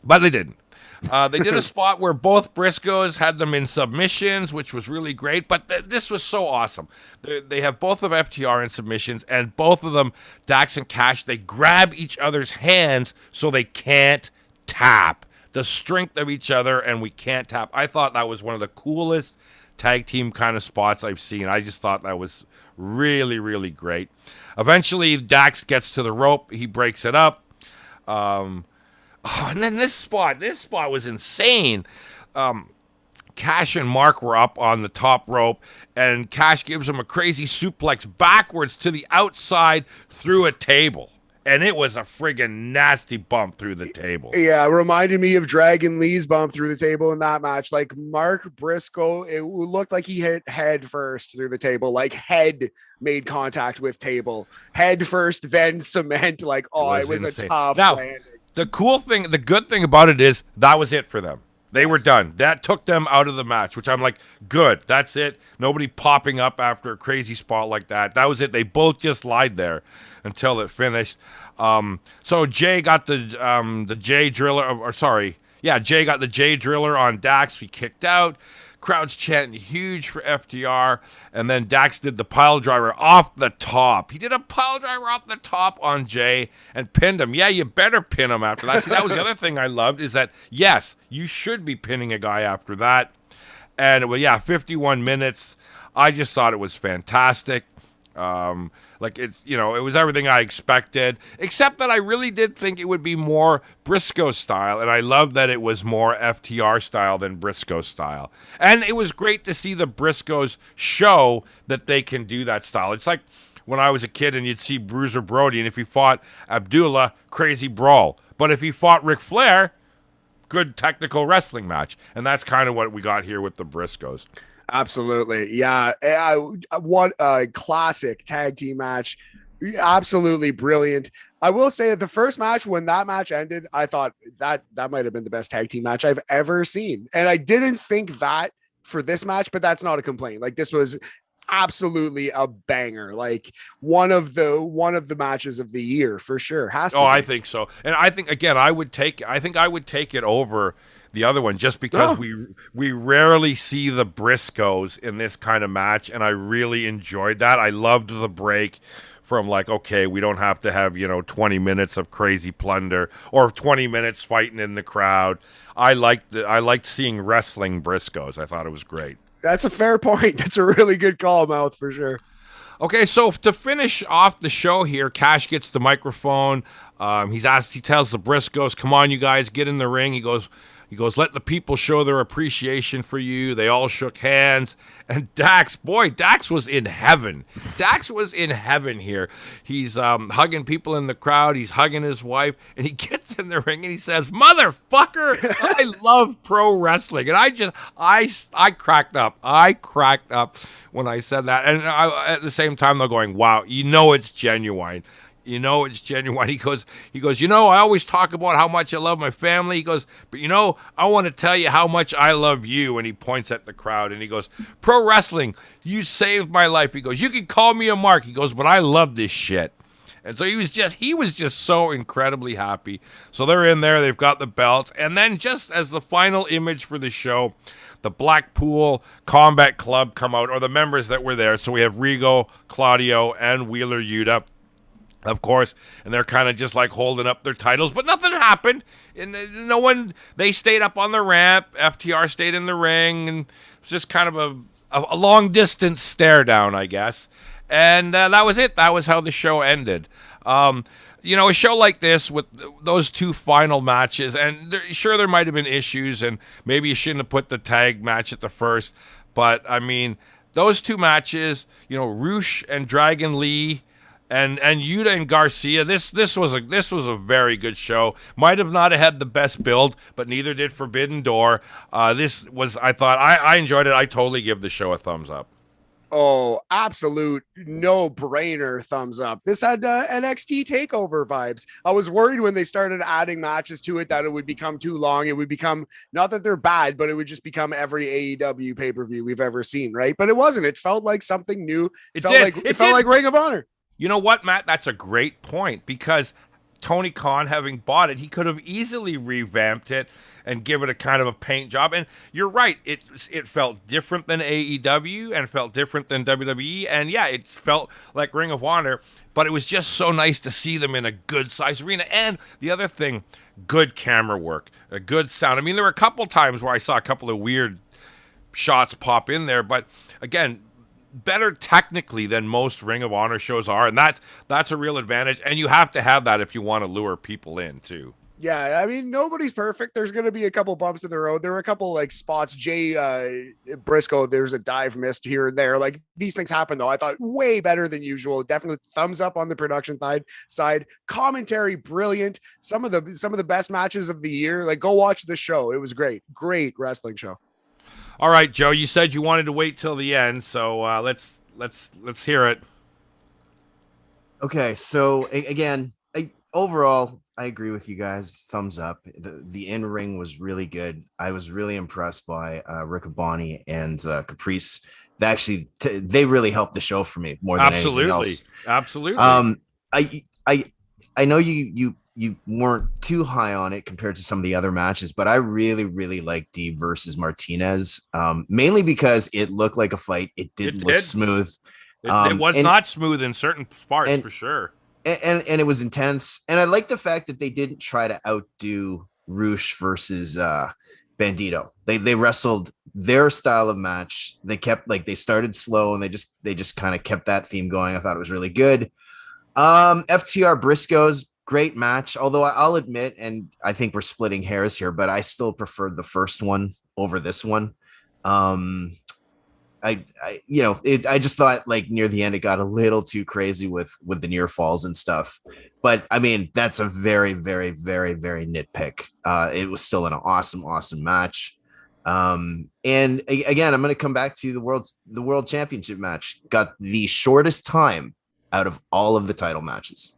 But they didn't. They did a spot where both Briscoes had them in submissions, which was really great. But this was so awesome. They have both of FTR in submissions, and both of them, Dax and Cash, they grab each other's hands so they can't tap. The strength of each other, and we can't tap. I thought that was one of the coolest tag team kind of spots I've seen. I just thought that was really, really great. Eventually, Dax gets to the rope. He breaks it up. And then this spot was insane. Cash and Mark were up on the top rope, and Cash gives him a crazy suplex backwards to the outside through a table. And it was a friggin' nasty bump through the table. Yeah, it reminded me of Dragon Lee's bump through the table in that match. Like, Mark Briscoe, it looked like he hit head first through the table, like head made contact with table. Head first, then cement. Like, it was a tough landing. The good thing about it is that was it for them. They were done. That took them out of the match, which I'm like, good. That's it. Nobody popping up after a crazy spot like that. That was it. They both just lied there until it finished. So Jay got the Jay Driller, Jay got the Jay Driller on Dax. He kicked out. Crowd's chanting huge for FTR, and then Dax did the pile driver off the top. He did a pile driver off the top on Jay and pinned him. Yeah, you better pin him after that. See, that was the other thing I loved is that, yes, you should be pinning a guy after that. And, 51 minutes. I just thought it was fantastic. It was everything I expected, except that I really did think it would be more Briscoe style, and I love that it was more FTR style than Briscoe style. And it was great to see the Briscoes show that they can do that style. It's like when I was a kid and you'd see Bruiser Brody, and if he fought Abdullah, crazy brawl. But if he fought Ric Flair, good technical wrestling match. And that's kind of what we got here with the Briscoes. Absolutely. Yeah. What a classic tag team match. Absolutely brilliant. I will say that the first match, when that match ended, I thought that might have been the best tag team match I've ever seen. And I didn't think that for this match, but that's not a complaint. Like, this was absolutely a banger. Like one of the matches of the year for sure. Has to Oh, be. I think so. And I think again, I think I would take it over the other one just because Oh. we rarely see the Briscoes in this kind of match, and I really enjoyed that. I loved the break from like, okay, we don't have to have 20 minutes of crazy plunder or 20 minutes fighting in the crowd. I liked seeing wrestling Briscoes. I thought it was great. That's a fair point. That's a really good call, Mouth, for sure. Okay, so to finish off the show here, Cash gets the microphone. He tells the Briscoes, "Come on, you guys, get in the ring." He goes, "Let the people show their appreciation for you." They all shook hands, and Dax was in heaven. Dax was in heaven here. He's hugging people in the crowd. He's hugging his wife, and he gets in the ring and he says, "Motherfucker, I love pro wrestling." And I cracked up. I cracked up when I said that, and at the same time, they're going, "Wow, it's genuine." It's genuine. He goes, I always talk about how much I love my family. He goes, but I want to tell you how much I love you. And he points at the crowd and he goes, "Pro wrestling, you saved my life." He goes, "You can call me a mark." He goes, "But I love this shit." And so he was just so incredibly happy. So they're in there, they've got the belts. And then just as the final image for the show, the Blackpool Combat Club come out, or the members that were there. So we have Rigo, Claudio, and Wheeler Yuta, of course, and they're kind of just like holding up their titles, but nothing happened. And they stayed up on the ramp. FTR stayed in the ring, and it was just kind of a long distance stare down, I guess. And that was it. That was how the show ended. A show like this with those two final matches, and there might have been issues, and maybe you shouldn't have put the tag match at the first, but I mean, those two matches, Roosh and Dragon Lee, and Yuta and Garcia. This was a very good show. Might have not had the best build, but neither did Forbidden Door. I thought I enjoyed it. I totally give the show a thumbs up. Oh, absolute no-brainer thumbs up. This had NXT takeover vibes. I was worried when they started adding matches to it that it would become too long. It would become, not that they're bad, but it would just become every AEW pay-per-view we've ever seen, right? But it wasn't. It felt like something new. It felt like Ring of Honor. You know what, Matt? That's a great point, because Tony Khan, having bought it, he could have easily revamped it and give it a kind of a paint job. And you're right, it felt different than AEW and felt different than WWE. And yeah, it felt like Ring of Honor, but it was just so nice to see them in a good sized arena. And the other thing, good camera work, a good sound. I mean, there were a couple times where I saw a couple of weird shots pop in there, but again, better technically than most Ring of Honor shows are, and that's a real advantage, and you have to have that if you want to lure people in too. Yeah, I mean, nobody's perfect. There's going to be a couple bumps in the road. There were a couple like spots. Briscoe, there's a dive missed here and there. Like, these things happen though. I thought way better than usual. Definitely thumbs up on the production side. Commentary brilliant. Some of the best matches of the year. Like, go watch the show. It was great wrestling show. All right, Joe, you said you wanted to wait till the end, so let's hear it. Okay, so again, overall, I agree with you guys. Thumbs up. The in-ring was really good. I was really impressed by Riccaboni and Caprice. They really helped the show for me more than anything else. Absolutely. I know you weren't too high on it compared to some of the other matches, but I really, really liked Deeb versus Martinez, mainly because it looked like a fight. It didn't look smooth. It was not smooth in certain parts, for sure. And it was intense. And I like the fact that they didn't try to outdo Roosh versus Bandito. They wrestled their style of match. They kept, like, they started slow and they just kind of kept that theme going. I thought it was really good. FTR Briscoes, great match. Although I'll admit, and I think we're splitting hairs here, but I still preferred the first one over this one. I just thought, like, near the end, it got a little too crazy with the near falls and stuff. But I mean, that's a very, very, very, very nitpick. It was still an awesome, awesome match. And again, I'm going to come back to the world championship match. Got the shortest time out of all of the title matches.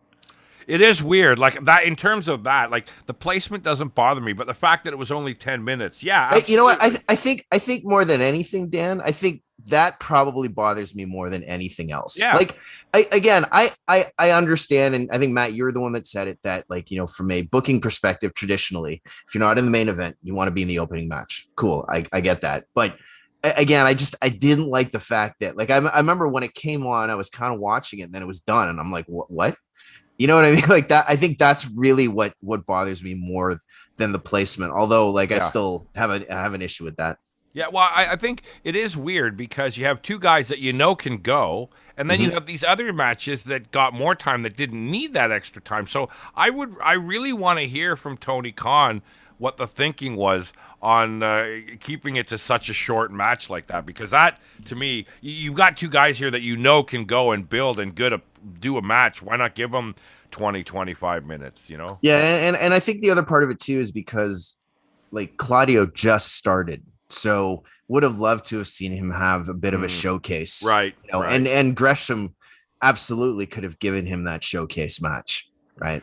It is weird, like that. In terms of that, like, the placement doesn't bother me, but the fact that it was only 10 minutes, yeah. You know what? I think more than anything, Dan, I think that probably bothers me more than anything else. Yeah. Like, I understand, and I think Matt, you're the one that said it, that like, you know, from a booking perspective, traditionally, if you're not in the main event, you want to be in the opening match. Cool, I get that, but again, I didn't like the fact that, like, I remember when it came on, I was kind of watching it, and then it was done, and I'm like, what? You know what I mean? Like that. I think that's really what bothers me more than the placement. Although, like, I still have an issue with that. Yeah, well, I think it is weird because you have two guys that you know can go, and then you have these other matches that got more time that didn't need that extra time. So I really want to hear from Tony Khan what the thinking was on keeping it to such a short match like that, because that, to me, you've got two guys here that you know can go and build and do a match. Why not give them 20, 25 minutes, you know? Yeah, and I think the other part of it too is because, like, Claudio just started. So would have loved to have seen him have a bit of a showcase, right? You know, right. And Gresham absolutely could have given him that showcase match, right?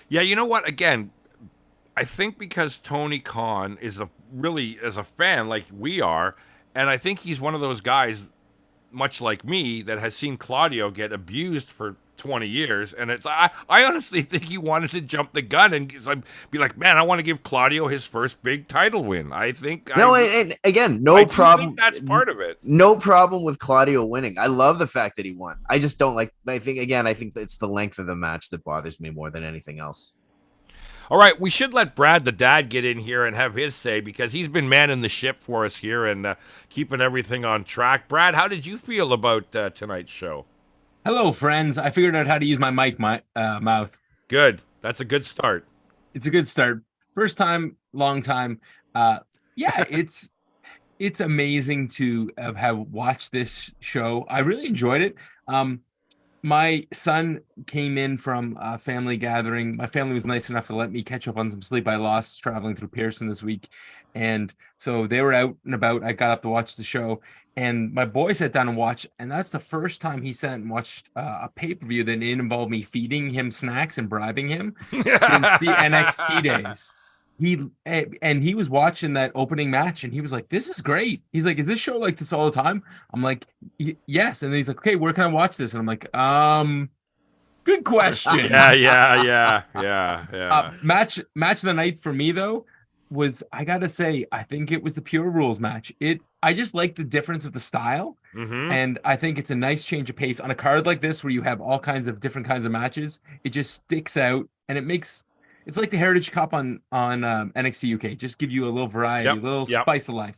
Yeah, you know what? Again, I think because Tony Khan is as a fan like we are, and I think he's one of those guys, much like me, that has seen Claudio get abused for 20 years, and I honestly think he wanted to jump the gun and be like, man, I want to give Claudio his first big title win. I think and again, I problem. think that's part of it. No problem with Claudio winning. I love the fact that he won. I just don't like. I think it's the length of the match that bothers me more than anything else. All right, we should let Brad, the dad, get in here and have his say, because he's been manning the ship for us here and keeping everything on track. Brad, how did you feel about tonight's show? Hello, friends. I figured out how to use my mic mouth. Good. That's a good start. It's a good start. First time, long time. Yeah, it's amazing to have watched this show. I really enjoyed it. My son came in from a family gathering. My family was nice enough to let me catch up on some sleep I lost traveling through Pearson this week. And so they were out and about. I got up to watch the show, and my boy sat down and watched. And that's the first time he sat and watched a pay-per-view that didn't involve me feeding him snacks and bribing him since the NXT days. He was watching that opening match, and he was like, "This is great." He's like, "Is this show like this all the time?" I'm like, "Yes." And then he's like, "Okay, where can I watch this?" And I'm like, good question. Yeah. Match of the night for me though was, I gotta say, I think it was the Pure Rules match. I just like the difference of the style, and I think it's a nice change of pace on a card like this where you have all kinds of different kinds of matches. It just sticks out, and it's like the Heritage Cup on NXT UK. Just give you a little variety, a little spice of life.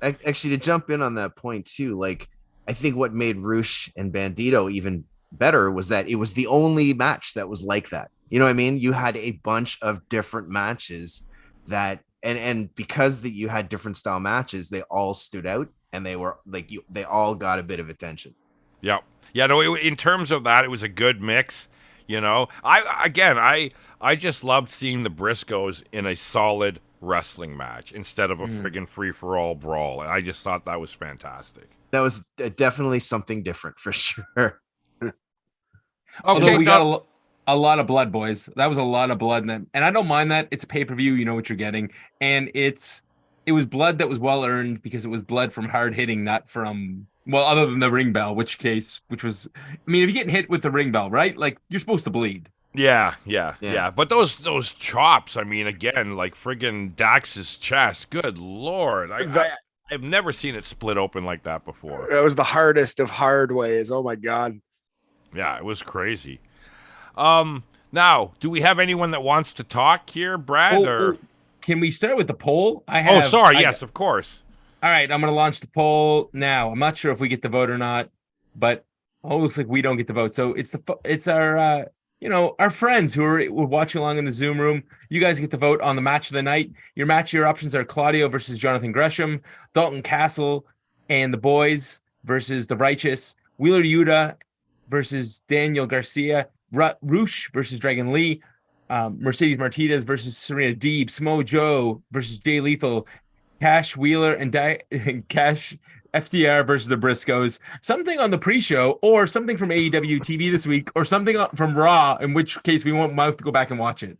Actually, to jump in on that point too, like, I think what made Roosh and Bandito even better was that it was the only match that was like that. You know what I mean? You had a bunch of different matches that, and because you had different style matches, they all stood out, and they were like, they all got a bit of attention. Yeah. No, in terms of that, it was a good mix. You know, I just loved seeing the Briscoes in a solid wrestling match instead of a friggin' free-for-all brawl. I just thought that was fantastic. That was definitely something different for sure. Although we got a lot of blood, boys. That was a lot of blood. And I don't mind that. It's a pay-per-view. You know what you're getting. And it was blood that was well-earned because it was blood from hard hitting, not from... Well, other than the ring bell, which was, I mean, if you're getting hit with the ring bell, right? Like, you're supposed to bleed. Yeah. But those chops, I mean, again, like friggin' Dax's chest. Good Lord. I've never seen it split open like that before. It was the hardest of hard ways. Oh my God. Yeah, it was crazy. Now, do we have anyone that wants to talk here, Brad? Can we start with the poll? Yes, of course. All right, I'm going to launch the poll now. I'm not sure if we get the vote or not, but it looks like we don't get the vote. So it's our our friends who are watching along in the Zoom room. You guys get the vote on the match of the night. Your options are Claudio versus Jonathan Gresham, Dalton Castle and the Boys versus the Righteous, Wheeler Yuta versus Daniel Garcia, Roosh versus Dragon Lee, Mercedes Martinez versus Serena Deeb, Smo Joe versus Jay Lethal, Cash Wheeler and Cash FTR versus the Briscoes. Something on the pre-show, or something from AEW TV this week, or something from Raw, in which case we won't have to go back and watch it.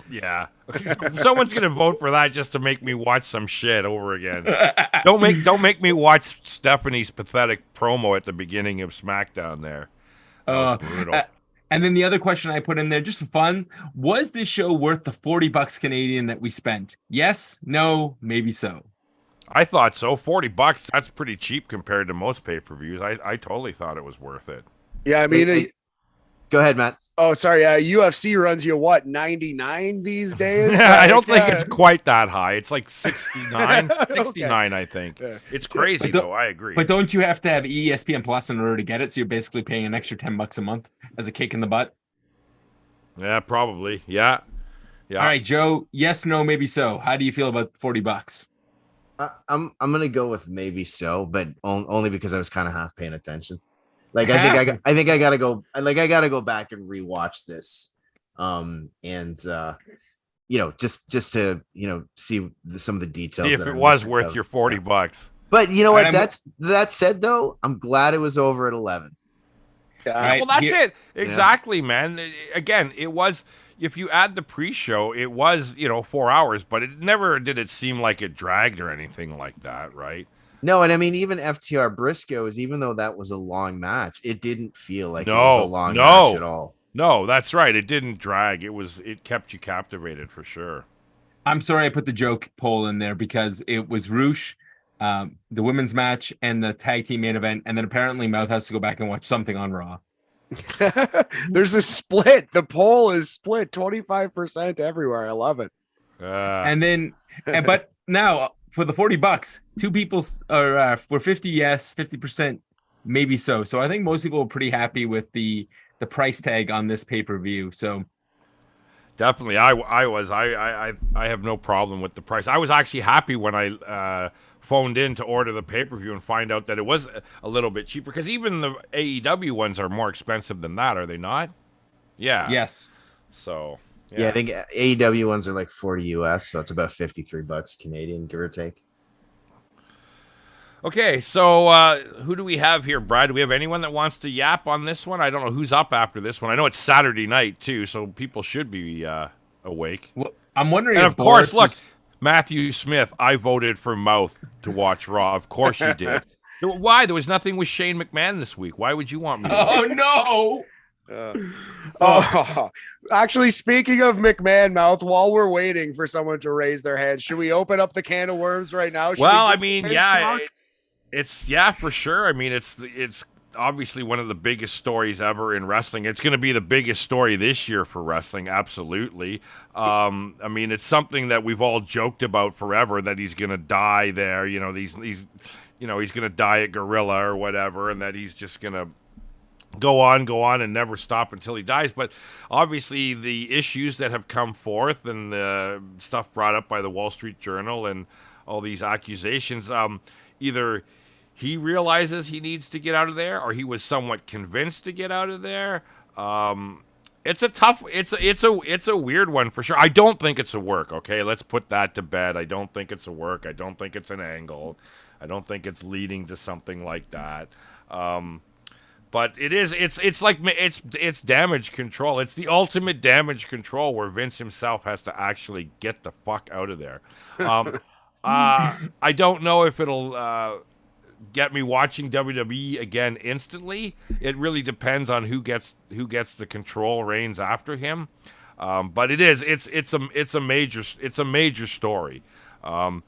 Yeah. Someone's gonna vote for that just to make me watch some shit over again. Don't make me watch Stephanie's pathetic promo at the beginning of SmackDown there. That was brutal. And then the other question I put in there, just for fun, was this show worth the $40 Canadian that we spent? Yes, no, maybe so. I thought so. $40, that's pretty cheap compared to most pay-per-views. I totally thought it was worth it. Yeah, I mean, Go ahead, Matt. oh, sorry. UFC runs you what, 99 these days? I don't Like, think it's quite that high. It's like 69, Okay. 69, I think. Yeah. It's crazy though. I agree. But don't you have to have ESPN Plus in order to get it? So you're basically paying an extra $10 a month as a kick in the butt. Yeah, probably. Yeah. Yeah. All right, Joe. Yes, no, maybe so. How do you feel about $40? I'm gonna go with maybe so, but only because I was kind of half paying attention. Like I think I gotta go. Like I gotta go back and rewatch this, and just to see some of the details. See if that it I'm was missing worth out. your $40. But you know what? I'm- That said, though, I'm glad it was over at 11. Yeah. All right, Well, that's here- it. Exactly, man. Again, it was, if you add the pre-show, it was, 4 hours, but it never did it seem like it dragged or anything like that, right? No, and I mean even FTR Briscoes, even though that was a long match, it didn't feel like it No, was a long no. match at all. No, that's right. It didn't drag. It kept you captivated for sure. I'm sorry I put the joke poll in there because it was Roosh, the women's match, and the tag team main event, and then apparently Mouth has to go back and watch something on Raw. There's a split. The poll is split 25% everywhere. I love it. And then, but now for the $40, two people are for 50 yes, 50% maybe so. So I think most people are pretty happy with the price tag on this pay-per-view. So definitely, I have no problem with the price. I was actually happy when I phoned in to order the pay-per-view and find out that it was a little bit cheaper, because even the AEW ones are more expensive than that, are they not? Yeah. yes. So Yeah, I think AEW ones are like 40 US, so it's about $53 Canadian, give or take. Okay, so who do we have here, Brad? Do we have anyone that wants to yap on this one? I don't know who's up after this one. I know it's Saturday night too, so people should be awake. Well, I'm wondering And if of course, look, Boris is- Matthew Smith, I voted for Mouth to watch Raw. Of course you did. Why? There was nothing with Shane McMahon this week. Why would you want me to? Oh no. Actually, speaking of McMahon Mouth, while we're waiting for someone to raise their hand, should we open up the can of worms right now? Should Well, we I do mean, men's yeah, talk? it's yeah, for sure. I mean, it's obviously one of the biggest stories ever in wrestling. It's going to be the biggest story this year for wrestling, absolutely. I mean, it's something that we've all joked about forever, that he's going to die there. He's going to die at Gorilla or whatever, and that he's just going to go on and never stop until he dies. But obviously the issues that have come forth and the stuff brought up by the Wall Street Journal and all these accusations, either he realizes he needs to get out of there, or he was somewhat convinced to get out of there. It's a tough, it's a weird one for sure. I don't think it's a work. Okay, let's put that to bed. I don't think it's a work. I don't think it's an angle. I don't think it's leading to something like that. But it's like it's damage control. It's the ultimate damage control, where Vince himself has to actually get the fuck out of there. I don't know if it'll get me watching WWE again instantly. It really depends on who gets the control reins after him. But it's a major story. I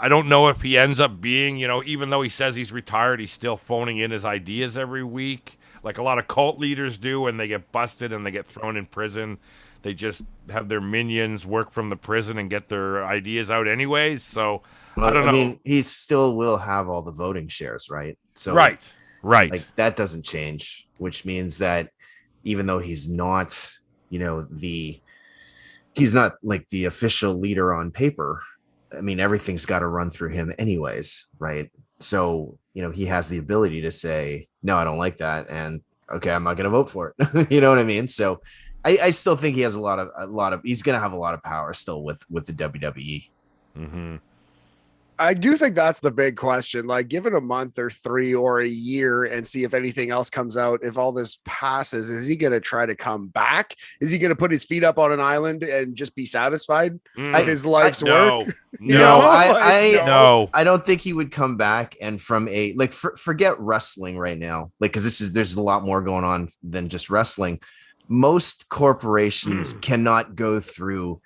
don't know if he ends up being, even though he says he's retired, he's still phoning in his ideas every week, like a lot of cult leaders do when they get busted and they get thrown in prison. They just have their minions work from the prison and get their ideas out anyways. So I don't know. I mean, he still will have all the voting shares, right? So right. like that doesn't change, which means that even though he's not, he's not like the official leader on paper. I mean, everything's got to run through him anyways, right? So, he has the ability to say, no, I don't like that. And okay, I'm not going to vote for it. You know what I mean? So I still think he has a lot of, he's going to have a lot of power still with the WWE. Mm-hmm. I do think that's the big question. Like, give it a month or 3 or a year and see if anything else comes out. If all this passes, is he going to try to come back? Is he going to put his feet up on an island and just be satisfied with his life's work? No, You no, know, no. I don't think he would come back and from a like forget wrestling right now. Like, because there's a lot more going on than just wrestling. Most corporations cannot go through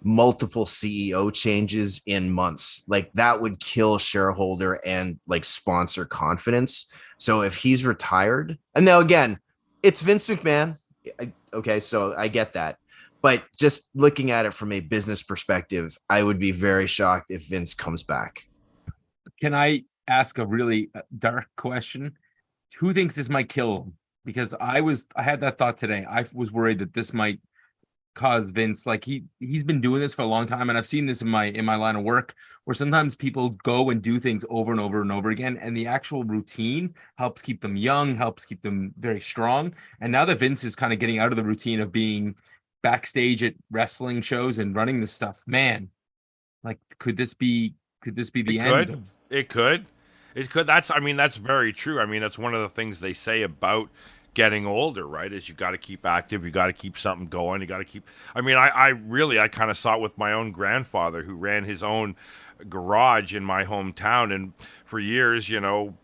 multiple CEO changes in months. Like that would kill shareholder and like sponsor confidence. So if he's retired, and now again, it's Vince McMahon. Okay, so I get that. But just looking at it from a business perspective, I would be very shocked if Vince comes back. Can I ask a really dark question? Who thinks this might kill him? Because I had that thought today. I was worried that this might cause Vince, like he's been doing this for a long time, and I've seen this in my line of work where sometimes people go and do things over and over and over again, and the actual routine helps keep them young, helps keep them very strong. And now that Vince is kind of getting out of the routine of being backstage at wrestling shows and running this stuff, man, like could this be the end of It could. That's very true. I mean, that's one of the things they say about getting older, right? Is you got to keep active, you got to keep something going, you got to keep. I mean, I kind of saw it with my own grandfather who ran his own garage in my hometown, and for years,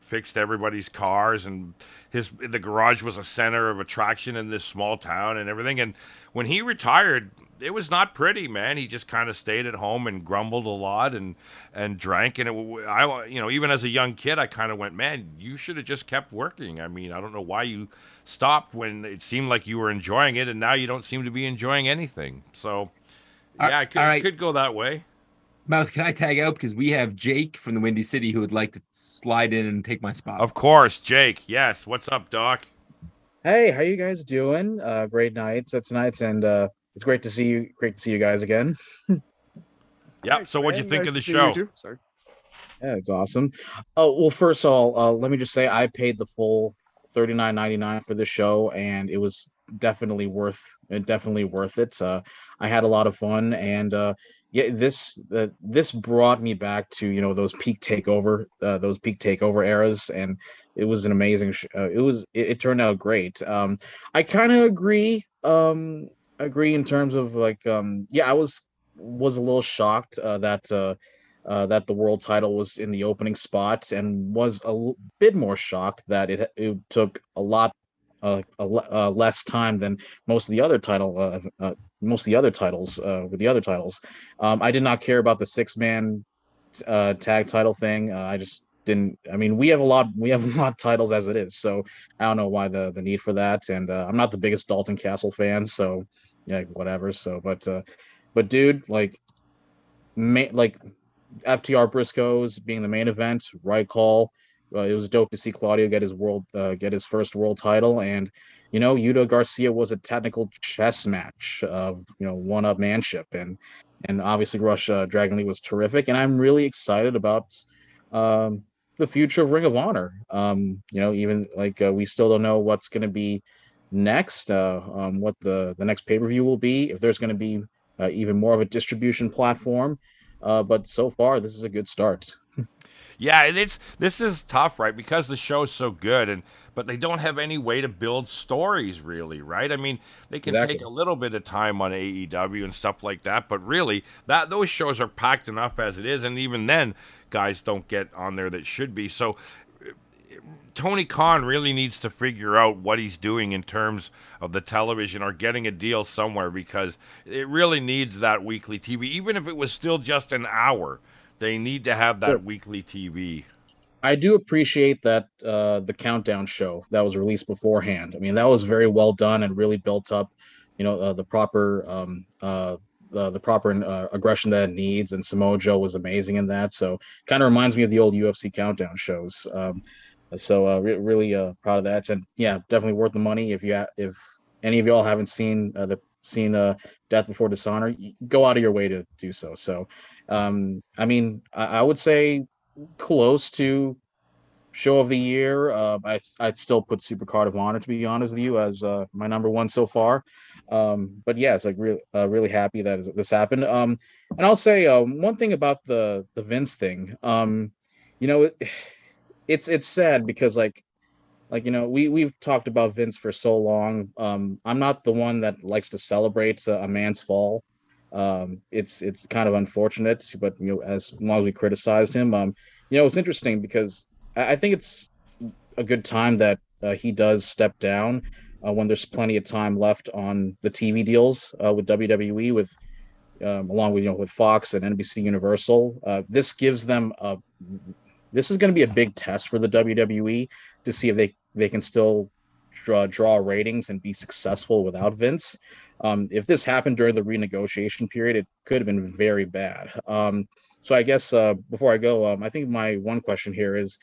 fixed everybody's cars, and the garage was a center of attraction in this small town and everything. And when he retired, it was not pretty, man. He just kind of stayed at home and grumbled a lot and drank. And even as a young kid, I kind of went, man, you should have just kept working. I mean, I don't know why you stopped when it seemed like you were enjoying it, and now you don't seem to be enjoying anything. So, yeah, it could go that way. Mouth, can I tag out? Because we have Jake from the Windy City who would like to slide in and take my spot. Of course, Jake. Yes. What's up, Doc? Hey, how you guys doing? Great nights tonight, and it's great to see you. Great to see you guys again. Yeah. So, what'd you think of the show? Sorry. Yeah, it's awesome. Oh well, first of all, let me just say I paid the full $39.99 for the show, and it was definitely worth it. Definitely worth it. I had a lot of fun, and yeah, this brought me back to those peak takeover eras, and it was an amazing. It turned out great. I kind of agree in terms of like yeah, I was a little shocked that the world title was in the opening spot, and was bit more shocked that it took a lot less time than most of the other titles with the other titles. I did not care about the 6-man tag title thing. I just didn't. I mean, we have a lot of titles as it is, so I don't know why the need for that. And I'm not the biggest Dalton Castle fan, so yeah, whatever. So, but dude, like FTR Briscoes being the main event, right call. It was dope to see Claudio get his first world title, and Yuta Garcia was a technical chess match of one-up manship, and obviously Rush Dragon Lee was terrific, and I'm really excited about the future of Ring of Honor. Even like we still don't know what's going to be next, what the next pay-per-view will be, if there's going to be even more of a distribution platform. But so far, this is a good start. Yeah, this is tough, right? Because the show's so good, but they don't have any way to build stories, really, right? I mean, they can Exactly. take a little bit of time on AEW and stuff like that, but really, those shows are packed enough as it is, and even then, guys don't get on there that should be. So, Tony Khan really needs to figure out what he's doing in terms of the television, or getting a deal somewhere, because it really needs that weekly TV, even if it was still just an hour. They need to have that weekly TV. I do appreciate that the countdown show that was released beforehand. I mean, that was very well done and really built up, the proper aggression that it needs. And Samoa Joe was amazing in that. So kind of reminds me of the old UFC countdown shows. Really proud of that. And yeah, definitely worth the money. If any of y'all haven't seen Death Before Dishonor, go out of your way to do so. So, I mean, I would say close to show of the year. I'd still put Supercard of Honor, to be honest with you, as my number one so far. But yeah, it's like really happy that this happened. And I'll say one thing about the Vince thing. You know, it's sad because we've talked about Vince for so long. I'm not the one that likes to celebrate a man's fall. It's kind of unfortunate, but as long as we criticized him, it's interesting because I think it's a good time that he does step down when there's plenty of time left on the TV deals with WWE, with along with with Fox and NBC Universal. This gives them a this is going to be a big test for the WWE to see if they can still draw ratings and be successful without Vince. If this happened during the renegotiation period, it could have been very bad. So I guess before I go, I think my one question here is,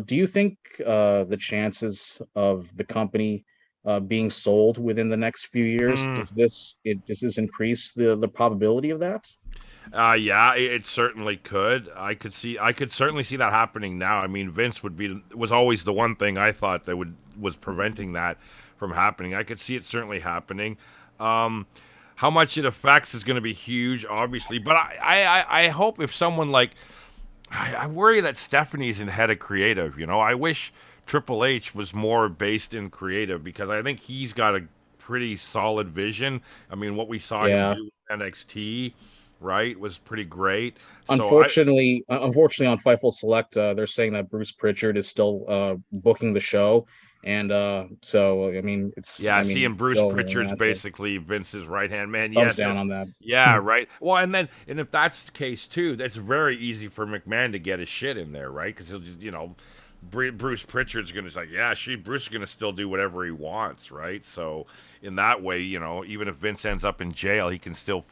do you think the chances of the company being sold within the next few years, Hmm. does this increase the probability of that? Yeah, it certainly could. I could certainly see that happening now. I mean, Vince was always the one thing I thought that was preventing that from happening. I could see it certainly happening. Um, how much it affects is going to be huge, obviously. But I hope if someone like I worry that Stephanie's in head of creative. I wish Triple H was more based in creative because I think he's got a pretty solid vision. I mean, what we saw him Yeah. do with NXT, right, was pretty great. So Unfortunately, on Fightful Select, they're saying that Bruce Pritchard is still booking the show, and so I mean, yeah, seeing Bruce still Pritchard's that's a basically Vince's right hand man. thumbs Yes, down on that. yeah, right. Well, and if that's the case too, that's very easy for McMahon to get his shit in there, right? Because he'll just Bruce Pritchard's gonna say, yeah, Bruce is gonna still do whatever he wants, right? So in that way, even if Vince ends up in jail, he can still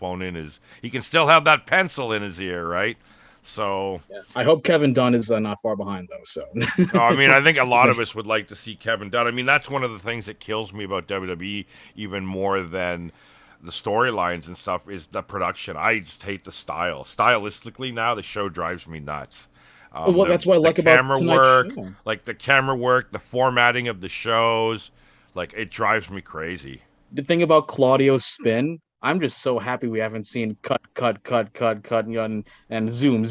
he can still have that pencil in his ear, right? So Yeah. I hope Kevin Dunn is not far behind though. So no, I mean, I think a lot of us would like to see Kevin Dunn. I mean, that's one of the things that kills me about WWE even more than the storylines and stuff is the production. I just hate the style. Stylistically now, the show drives me nuts. well, that's what I The like about camera tonight's work, show. the formatting of the shows, like it drives me crazy. The thing about Claudio's spin, I'm just so happy we haven't seen cut, and zoom.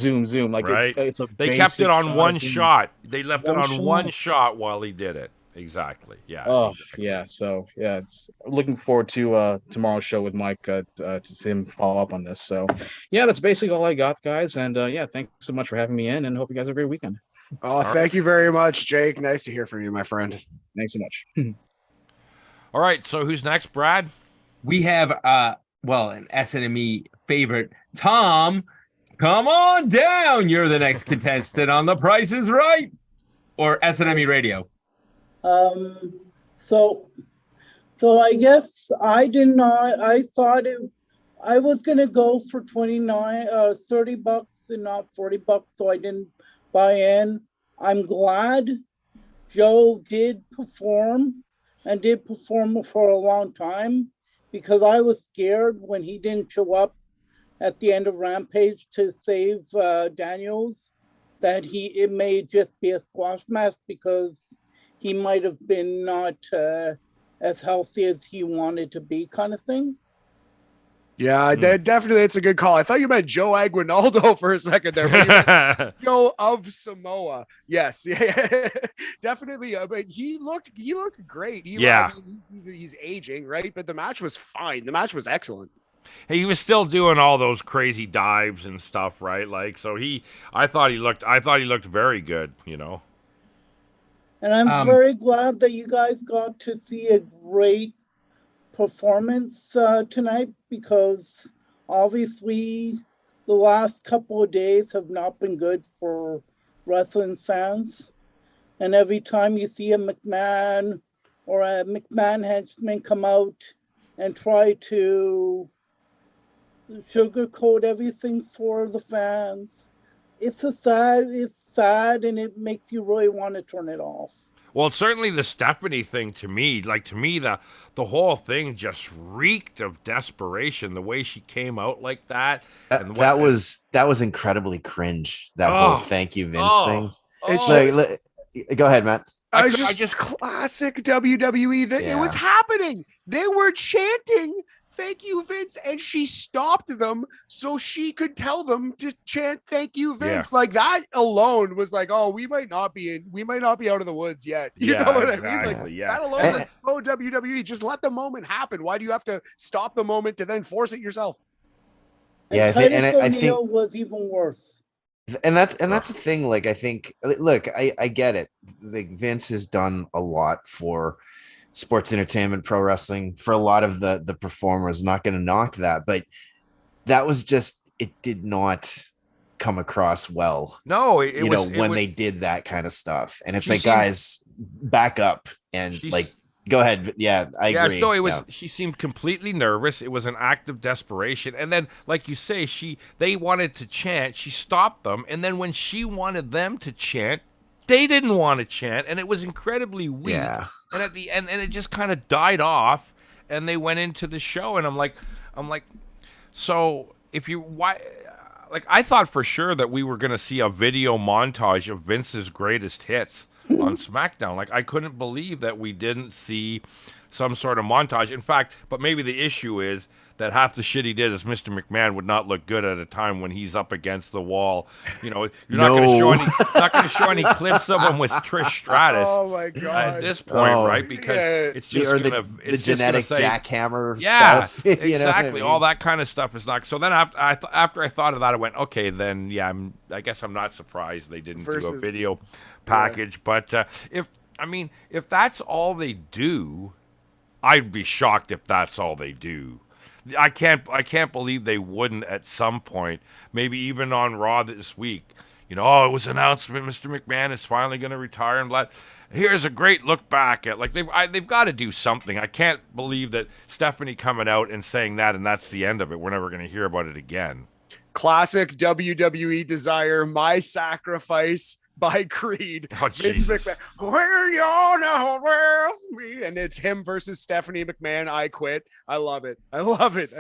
Like Right? it's a They kept it basic on shot of one him. shot. They left it One on one shot. shot while he did it. Exactly. Yeah. Oh Exactly. yeah, so yeah, it's looking forward to tomorrow's show with Mike to see him follow up on this. So yeah, that's basically all I got, guys. And yeah, thanks so much for having me in, and hope you guys have a great weekend. Oh, thank you very much, Jake. Nice to hear from you, my friend. Thanks so much. All right. So who's next, Brad? We have an SNME favorite, Tom. Come on down. You're the next contestant on The Price is Right or SNME Radio. So I guess I did not. I thought I was gonna go for $30 and not $40, so I didn't buy in. I'm glad Joe did perform and did perform for a long time because I was scared when he didn't show up at the end of Rampage to save Daniels that it may just be a squash match because he might have been not as healthy as he wanted to be, kind of thing. Yeah, definitely. It's a good call. I thought you meant Joe Aguinaldo for a second there. But Joe of Samoa. Yes. Yeah, definitely. But he looked great. Yeah. He's aging, right? But the match was fine. The match was excellent. He was still doing all those crazy dives and stuff, right? Like, so I thought he looked very good, And I'm very glad that you guys got to see a great performance tonight because obviously the last couple of days have not been good for wrestling fans. And every time you see a McMahon or a McMahon henchman come out and try to sugarcoat everything for the fans, it's sad and it makes you really want to turn it off. Well, certainly the Stephanie thing to me, the whole thing just reeked of desperation. The way she came out like that, and that was incredibly cringe. That whole thank you Vince thing. It's Like, go ahead, Matt. I It's cou- I just just classic WWE. That it was Yeah. happening. They were chanting "Thank you, Vince," and she stopped them so she could tell them to chant "Thank you, Yeah. Vince." Like that alone was like, oh, we might not be out of the woods yet. You know yeah, what I mean? Like exactly. Yeah. that alone And- was so WWE. Just let the moment happen. Why do you have to stop the moment to then force it yourself? Yeah, I And think, and Titus I think, O'Neil was even worse. and that's the thing. Like, I think, look, I get it. Like, Vince has done a lot for sports entertainment, pro wrestling, for a lot of the performers. Not going to knock that, but that was just, it did not come across well. No, it You was know, when it was, they did that kind of stuff, and it's She like, seemed- guys, back up and She's- like, go ahead. Yeah, I agree. No, it was. Yeah. She seemed completely nervous. It was an act of desperation, and then, like you say, they wanted to chant. She stopped them, and then when she wanted them to chant, they didn't want to chant, and it was incredibly weak. Yeah. And at the end, and it just kind of died off, and they went into the show, and I'm like, so if you why. Like, I thought for sure that we were going to see a video montage of Vince's greatest hits on SmackDown. Like, I couldn't believe that we didn't see some sort of montage. In fact, but maybe the issue is that half the shit he did as Mr. McMahon would not look good at a time when he's up against the wall. You know, you're not going to show any clips of him with Trish Stratus. Oh my god! At this point, Oh. right? Because Yeah. it's just Or gonna, the it's just gonna genetic say, jackhammer yeah, stuff. You know what I exactly. mean? All that kind of stuff is not. So then after I thought of that, I went, okay, then yeah, I guess I'm not surprised they didn't do a Versus- video package. But if that's all they do, I'd be shocked if that's all they do. I can't believe they wouldn't at some point, maybe even on Raw this week. You know, oh, it was announced that Mr. McMahon is finally going to retire, and blah. Here's a great look back at, like, they've got to do something. I can't believe that Stephanie coming out and saying that, and that's the end of it. We're never going to hear about it again. Classic WWE desire, my sacrifice by Creed. Oh, Vince Jesus. McMahon, where you know with me, and it's him versus Stephanie McMahon. I quit. I love it. I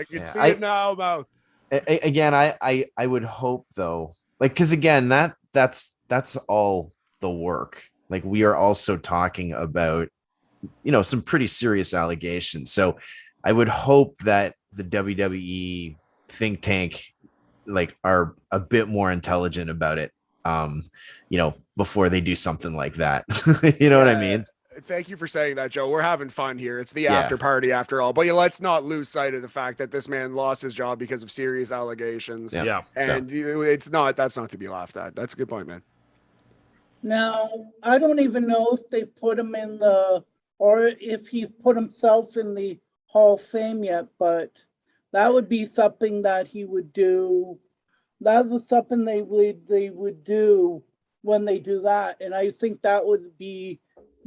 can Yeah, see it now, mouth. Again, I would hope though, like, because again, that's all the work. Like, we are also talking about, you know, some pretty serious allegations. So I would hope that the WWE think tank, like, are a bit more intelligent about it. You know, before they do something like that. You know what I mean? Thank you for saying that, Joe. We're having fun here. It's the Yeah. after party after all. But let's not lose sight of the fact that this man lost his job because of serious allegations. Yeah. And that's not to be laughed at. That's a good point, man. Now, I don't even know if they put him in or if he's put himself in the Hall of Fame yet, but that would be something that he would do. That was something they would do when they do that. And I think that would be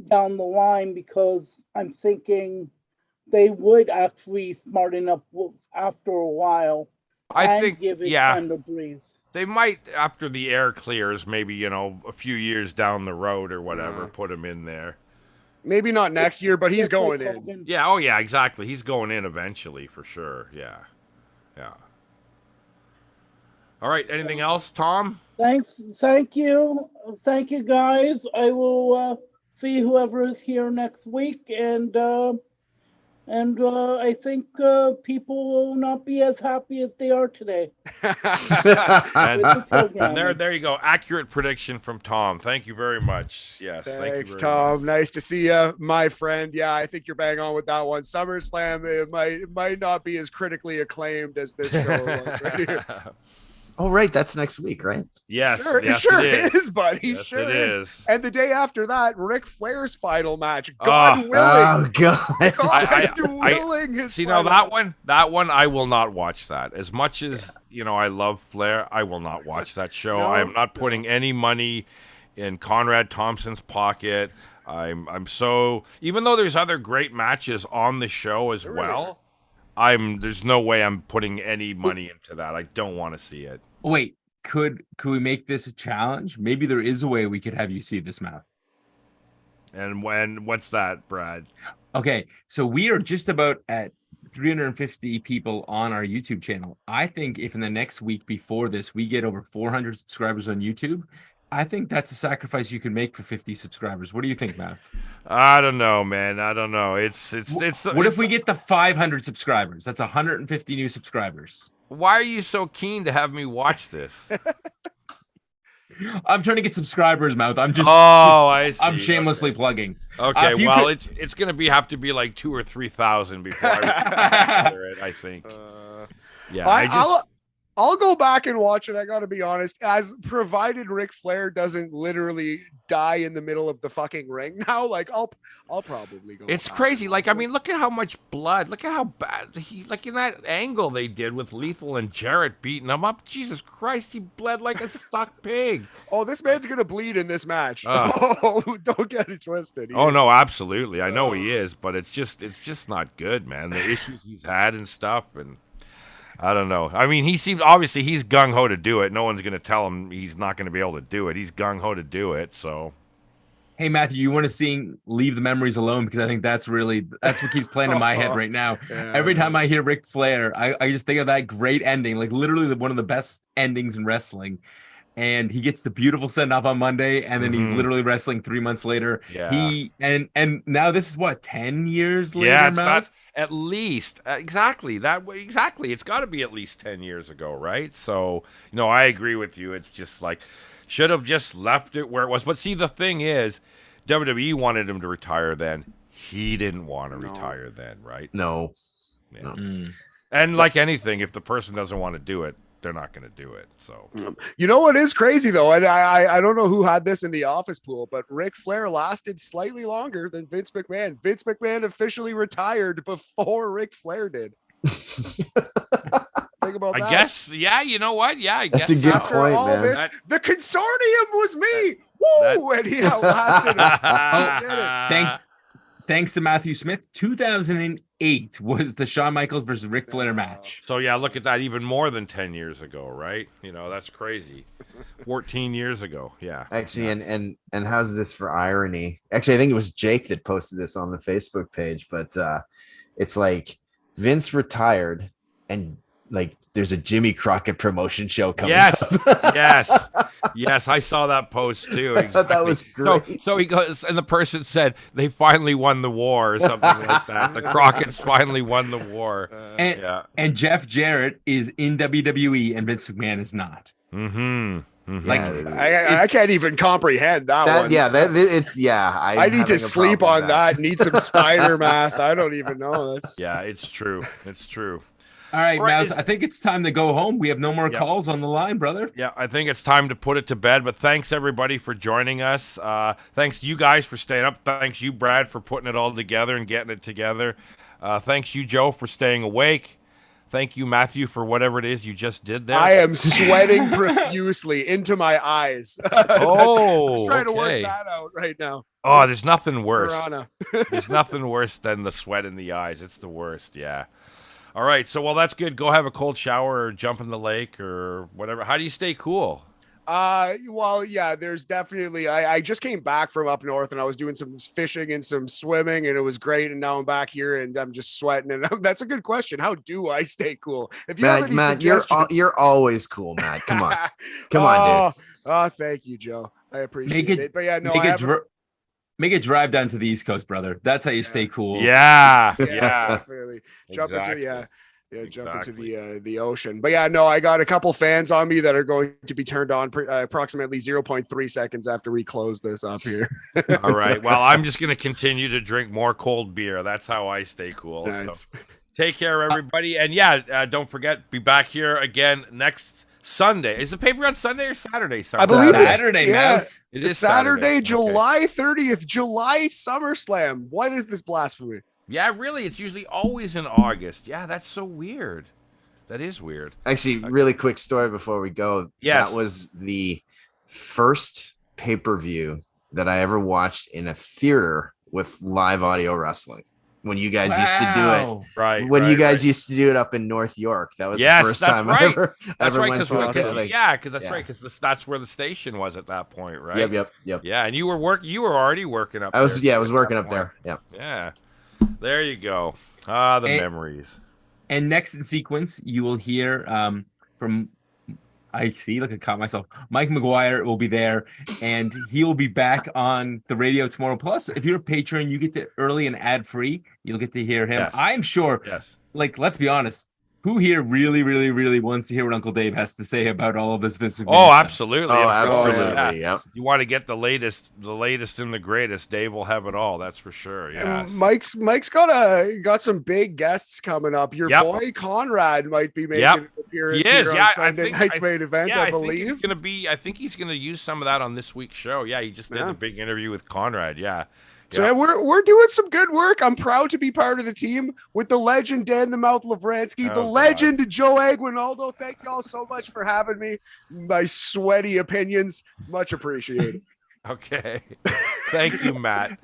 down the line, because I'm thinking they would actually smarten up after a while. I and think, give it yeah, time to breathe. they might, after the air clears, maybe, you know, a few years down the road or whatever, put him in there. Maybe not next year, but he's Just like going in. Hogan. Yeah, oh yeah, exactly. He's going in eventually for sure. Yeah. Yeah. All right, anything else, Tom? Thank you guys. I will see whoever is here next week, and I think people will not be as happy as they are today. And, with the program. and there you go. Accurate prediction from Tom. Thank you very much. Yes, thank you Thanks, very Tom. much. Nice to see you, my friend. Yeah, I think you're bang on with that one. SummerSlam, it might not be as critically acclaimed as this show was right here. Oh, right. That's next week, right? Yes, Sure, yes, sure it is. buddy. Yes, sure it is. And the day after that, Ric Flair's final match. God willing. Oh, God. God willing. his See, now final that one, I will not watch that. As much as, you know, I love Flair, I will not watch that show. I am not putting any money in Conrad Thompson's pocket. I'm so, even though there's other great matches on the show as well, there's no way I'm putling any money into that. I don't want to see it. Wait, could we make this a challenge? Maybe there is a way we could have you see this mouth. And what's that, Brad? Okay, so we are just about at 350 people on our YouTube channel. I think if in the next week before this we get over 400 subscribers on YouTube, I think that's a sacrifice you can make for 50 subscribers. What do you think, Matt? I don't know, man. I don't know. It's What if we get the 500 subscribers? That's 150 new subscribers. Why are you so keen to have me watch this? I'm trying to get subscribers, Mouth. I'm just, I see. I'm shamelessly Okay. plugging. Okay, if you well, could- it's gonna have to be like 2,000 or 3,000 before I consider it. I think. Yeah, I'll go back and watch it. I got to be honest, as provided Ric Flair doesn't literally die in the middle of the fucking ring now. Like I'll probably go. It's back crazy. and Like, watch I mean, look at how much blood. Look at how bad like in that angle they did with Lethal and Jarrett beating him up. Jesus Christ, he bled like a stuck pig. Oh, this man's gonna bleed in this match. Uh. Oh, don't get it twisted. Oh no, absolutely. I know he is, but it's just not good, man. The issues he's had and stuff, and I don't know. I mean, he's gung ho to do it. No one's gonna tell him he's not gonna be able to do it. He's gung ho to do it. So, Hey, Matthew, you want to sing Leave the Memories Alone? Because I think that's what keeps playing in my head right now. Yeah. Every time I hear Ric Flair, I just think of that great ending, like literally one of the best endings in wrestling. And he gets the beautiful send off on Monday, and then he's literally wrestling 3 months later. Yeah. And now this is what, 10 years later? yeah, it's Matt? not at least exactly that way. Exactly, it's got to be at least 10 years ago, right? So, I agree with you. It's just like should have just left it where it was. But see, the thing is, WWE wanted him to retire then. He didn't want to retire then, right? No. Yeah. No. And like anything, if the person doesn't want to do it, they're not going to do it. So, You know what is crazy though, and I don't know who had this in the office pool, but Ric Flair lasted slightly longer than Vince McMahon. Vince McMahon officially retired before Ric Flair did. Think about that. I guess, yeah. You know what? Yeah, I That's guess a good so. After point, all man. this, the consortium was me. Woo! And he outlasted him. Did it. Thanks to Matthew Smith, 2008 was the Shawn Michaels versus Ric Flair match. So yeah, look at that. Even more than 10 years ago, right? That's crazy. 14 years ago. Yeah. Actually, and how's this for irony? Actually, I think it was Jake that posted this on the Facebook page, but it's like Vince retired and like there's a Jimmy Crockett promotion show coming Yes, up. yes. I saw that post too. I thought that was great. So he goes, and the person said they finally won the war or something like that. The Crockett's finally won the war. And Jeff Jarrett is in WWE and Vince McMahon is not. Like I can't even comprehend that one. Yeah, I need to sleep on that. Need some Steiner math. I don't even know. Yeah, it's true. It's true. All right, Right, Mouth, I think it's time to go home. We have no more calls on the line, brother. Yeah, I think it's time to put it to bed. But thanks everybody for joining us. Thanks you guys for staying up. Thanks you, Brad, for putting it all together and getting it together. Thanks you, Joe, for staying awake. Thank you, Matthew, for whatever it is you just did there. I am sweating profusely into my eyes. Oh, just trying to work okay. that out right now. Oh, there's nothing worse. Piranha. There's nothing worse than the sweat in the eyes. It's the worst. Yeah. All right. So, well, that's good. Go have a cold shower or jump in the lake or whatever. How do you stay cool? Well, yeah, there's definitely, I just came back from up north and I was doing some fishing and some swimming and it was great. And now I'm back here and I'm just sweating. And that's a good question. How do I stay cool? If you have any Matt, suggestions, you're always cool, Matt. Come on. Come on, dude. Oh, thank you, Joe. I appreciate it. But yeah, no, make a drive down to the East Coast, brother. That's how you stay cool. Yeah. Definitely. Jump into the ocean. But yeah, no, I got a couple fans on me that are going to be turned on approximately 0.3 seconds after we close this up here. All right. Well, I'm just going to continue to drink more cold beer. That's how I stay cool. Nice. So take care, everybody. And yeah, don't forget, be back here again next Sunday. Is the paper on Sunday or Saturday? I believe it's Saturday, man. It is Saturday, Okay. July 30th, July SummerSlam. What is this blasphemy? Yeah, really. It's usually always in August. Yeah, that's so weird. That is weird. Actually, really quick story before we go. Yes. That was the first pay-per-view that I ever watched in a theater with live audio wrestling. When you guys used to do it. Right. When you guys used to do it up in North York. That was the first time I ever went to a thing. Yeah, because that's where the station was at that point, right? Yep. Yeah, and you were already working up I was there. I was working up there. Yeah. Yeah. There you go. The memories. And next in sequence, you will hear from I see. Look, I caught myself. Mike McGuire will be there, and he will be back on the radio tomorrow. Plus, if you're a patron, you get to early and ad free. You'll get to hear him. Yes. I'm sure. Yes. Like, let's be honest. Who here really, really, really wants to hear what Uncle Dave has to say about all of this Vince McMahon Oh, stuff? absolutely. Oh, of course, absolutely. yeah. Yep. You want to get the latest and the greatest. Dave will have it all. That's for sure. Yeah. And Mike's got some big guests coming up. Your Yep. boy Conrad might be making Yep. an appearance He is. here Yeah, on I Sunday think- night's main event, Yeah, I think believe. he's gonna be. I think he's gonna use some of that on this week's show. Yeah, he just did Yeah. the big interview with Conrad. Yeah. So yeah, we're doing some good work. I'm proud to be part of the team with the legend Dan the Mouth Lavransky, Oh, the God. legend Joe Aguinaldo. Thank y'all so much for having me. My sweaty opinions, much appreciated. Okay. Thank you, Matt.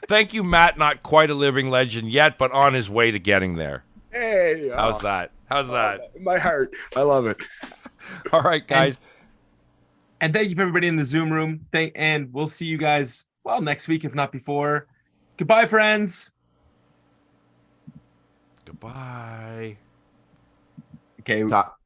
Thank you, Matt. Not quite a living legend yet, but on his way to getting there. Hey, How's that? How's that? My heart, I love it. All right, guys. And thank you for everybody in the Zoom room. And we'll see you guys, well, next week, if not before. Goodbye, friends. Goodbye. Okay. Talk,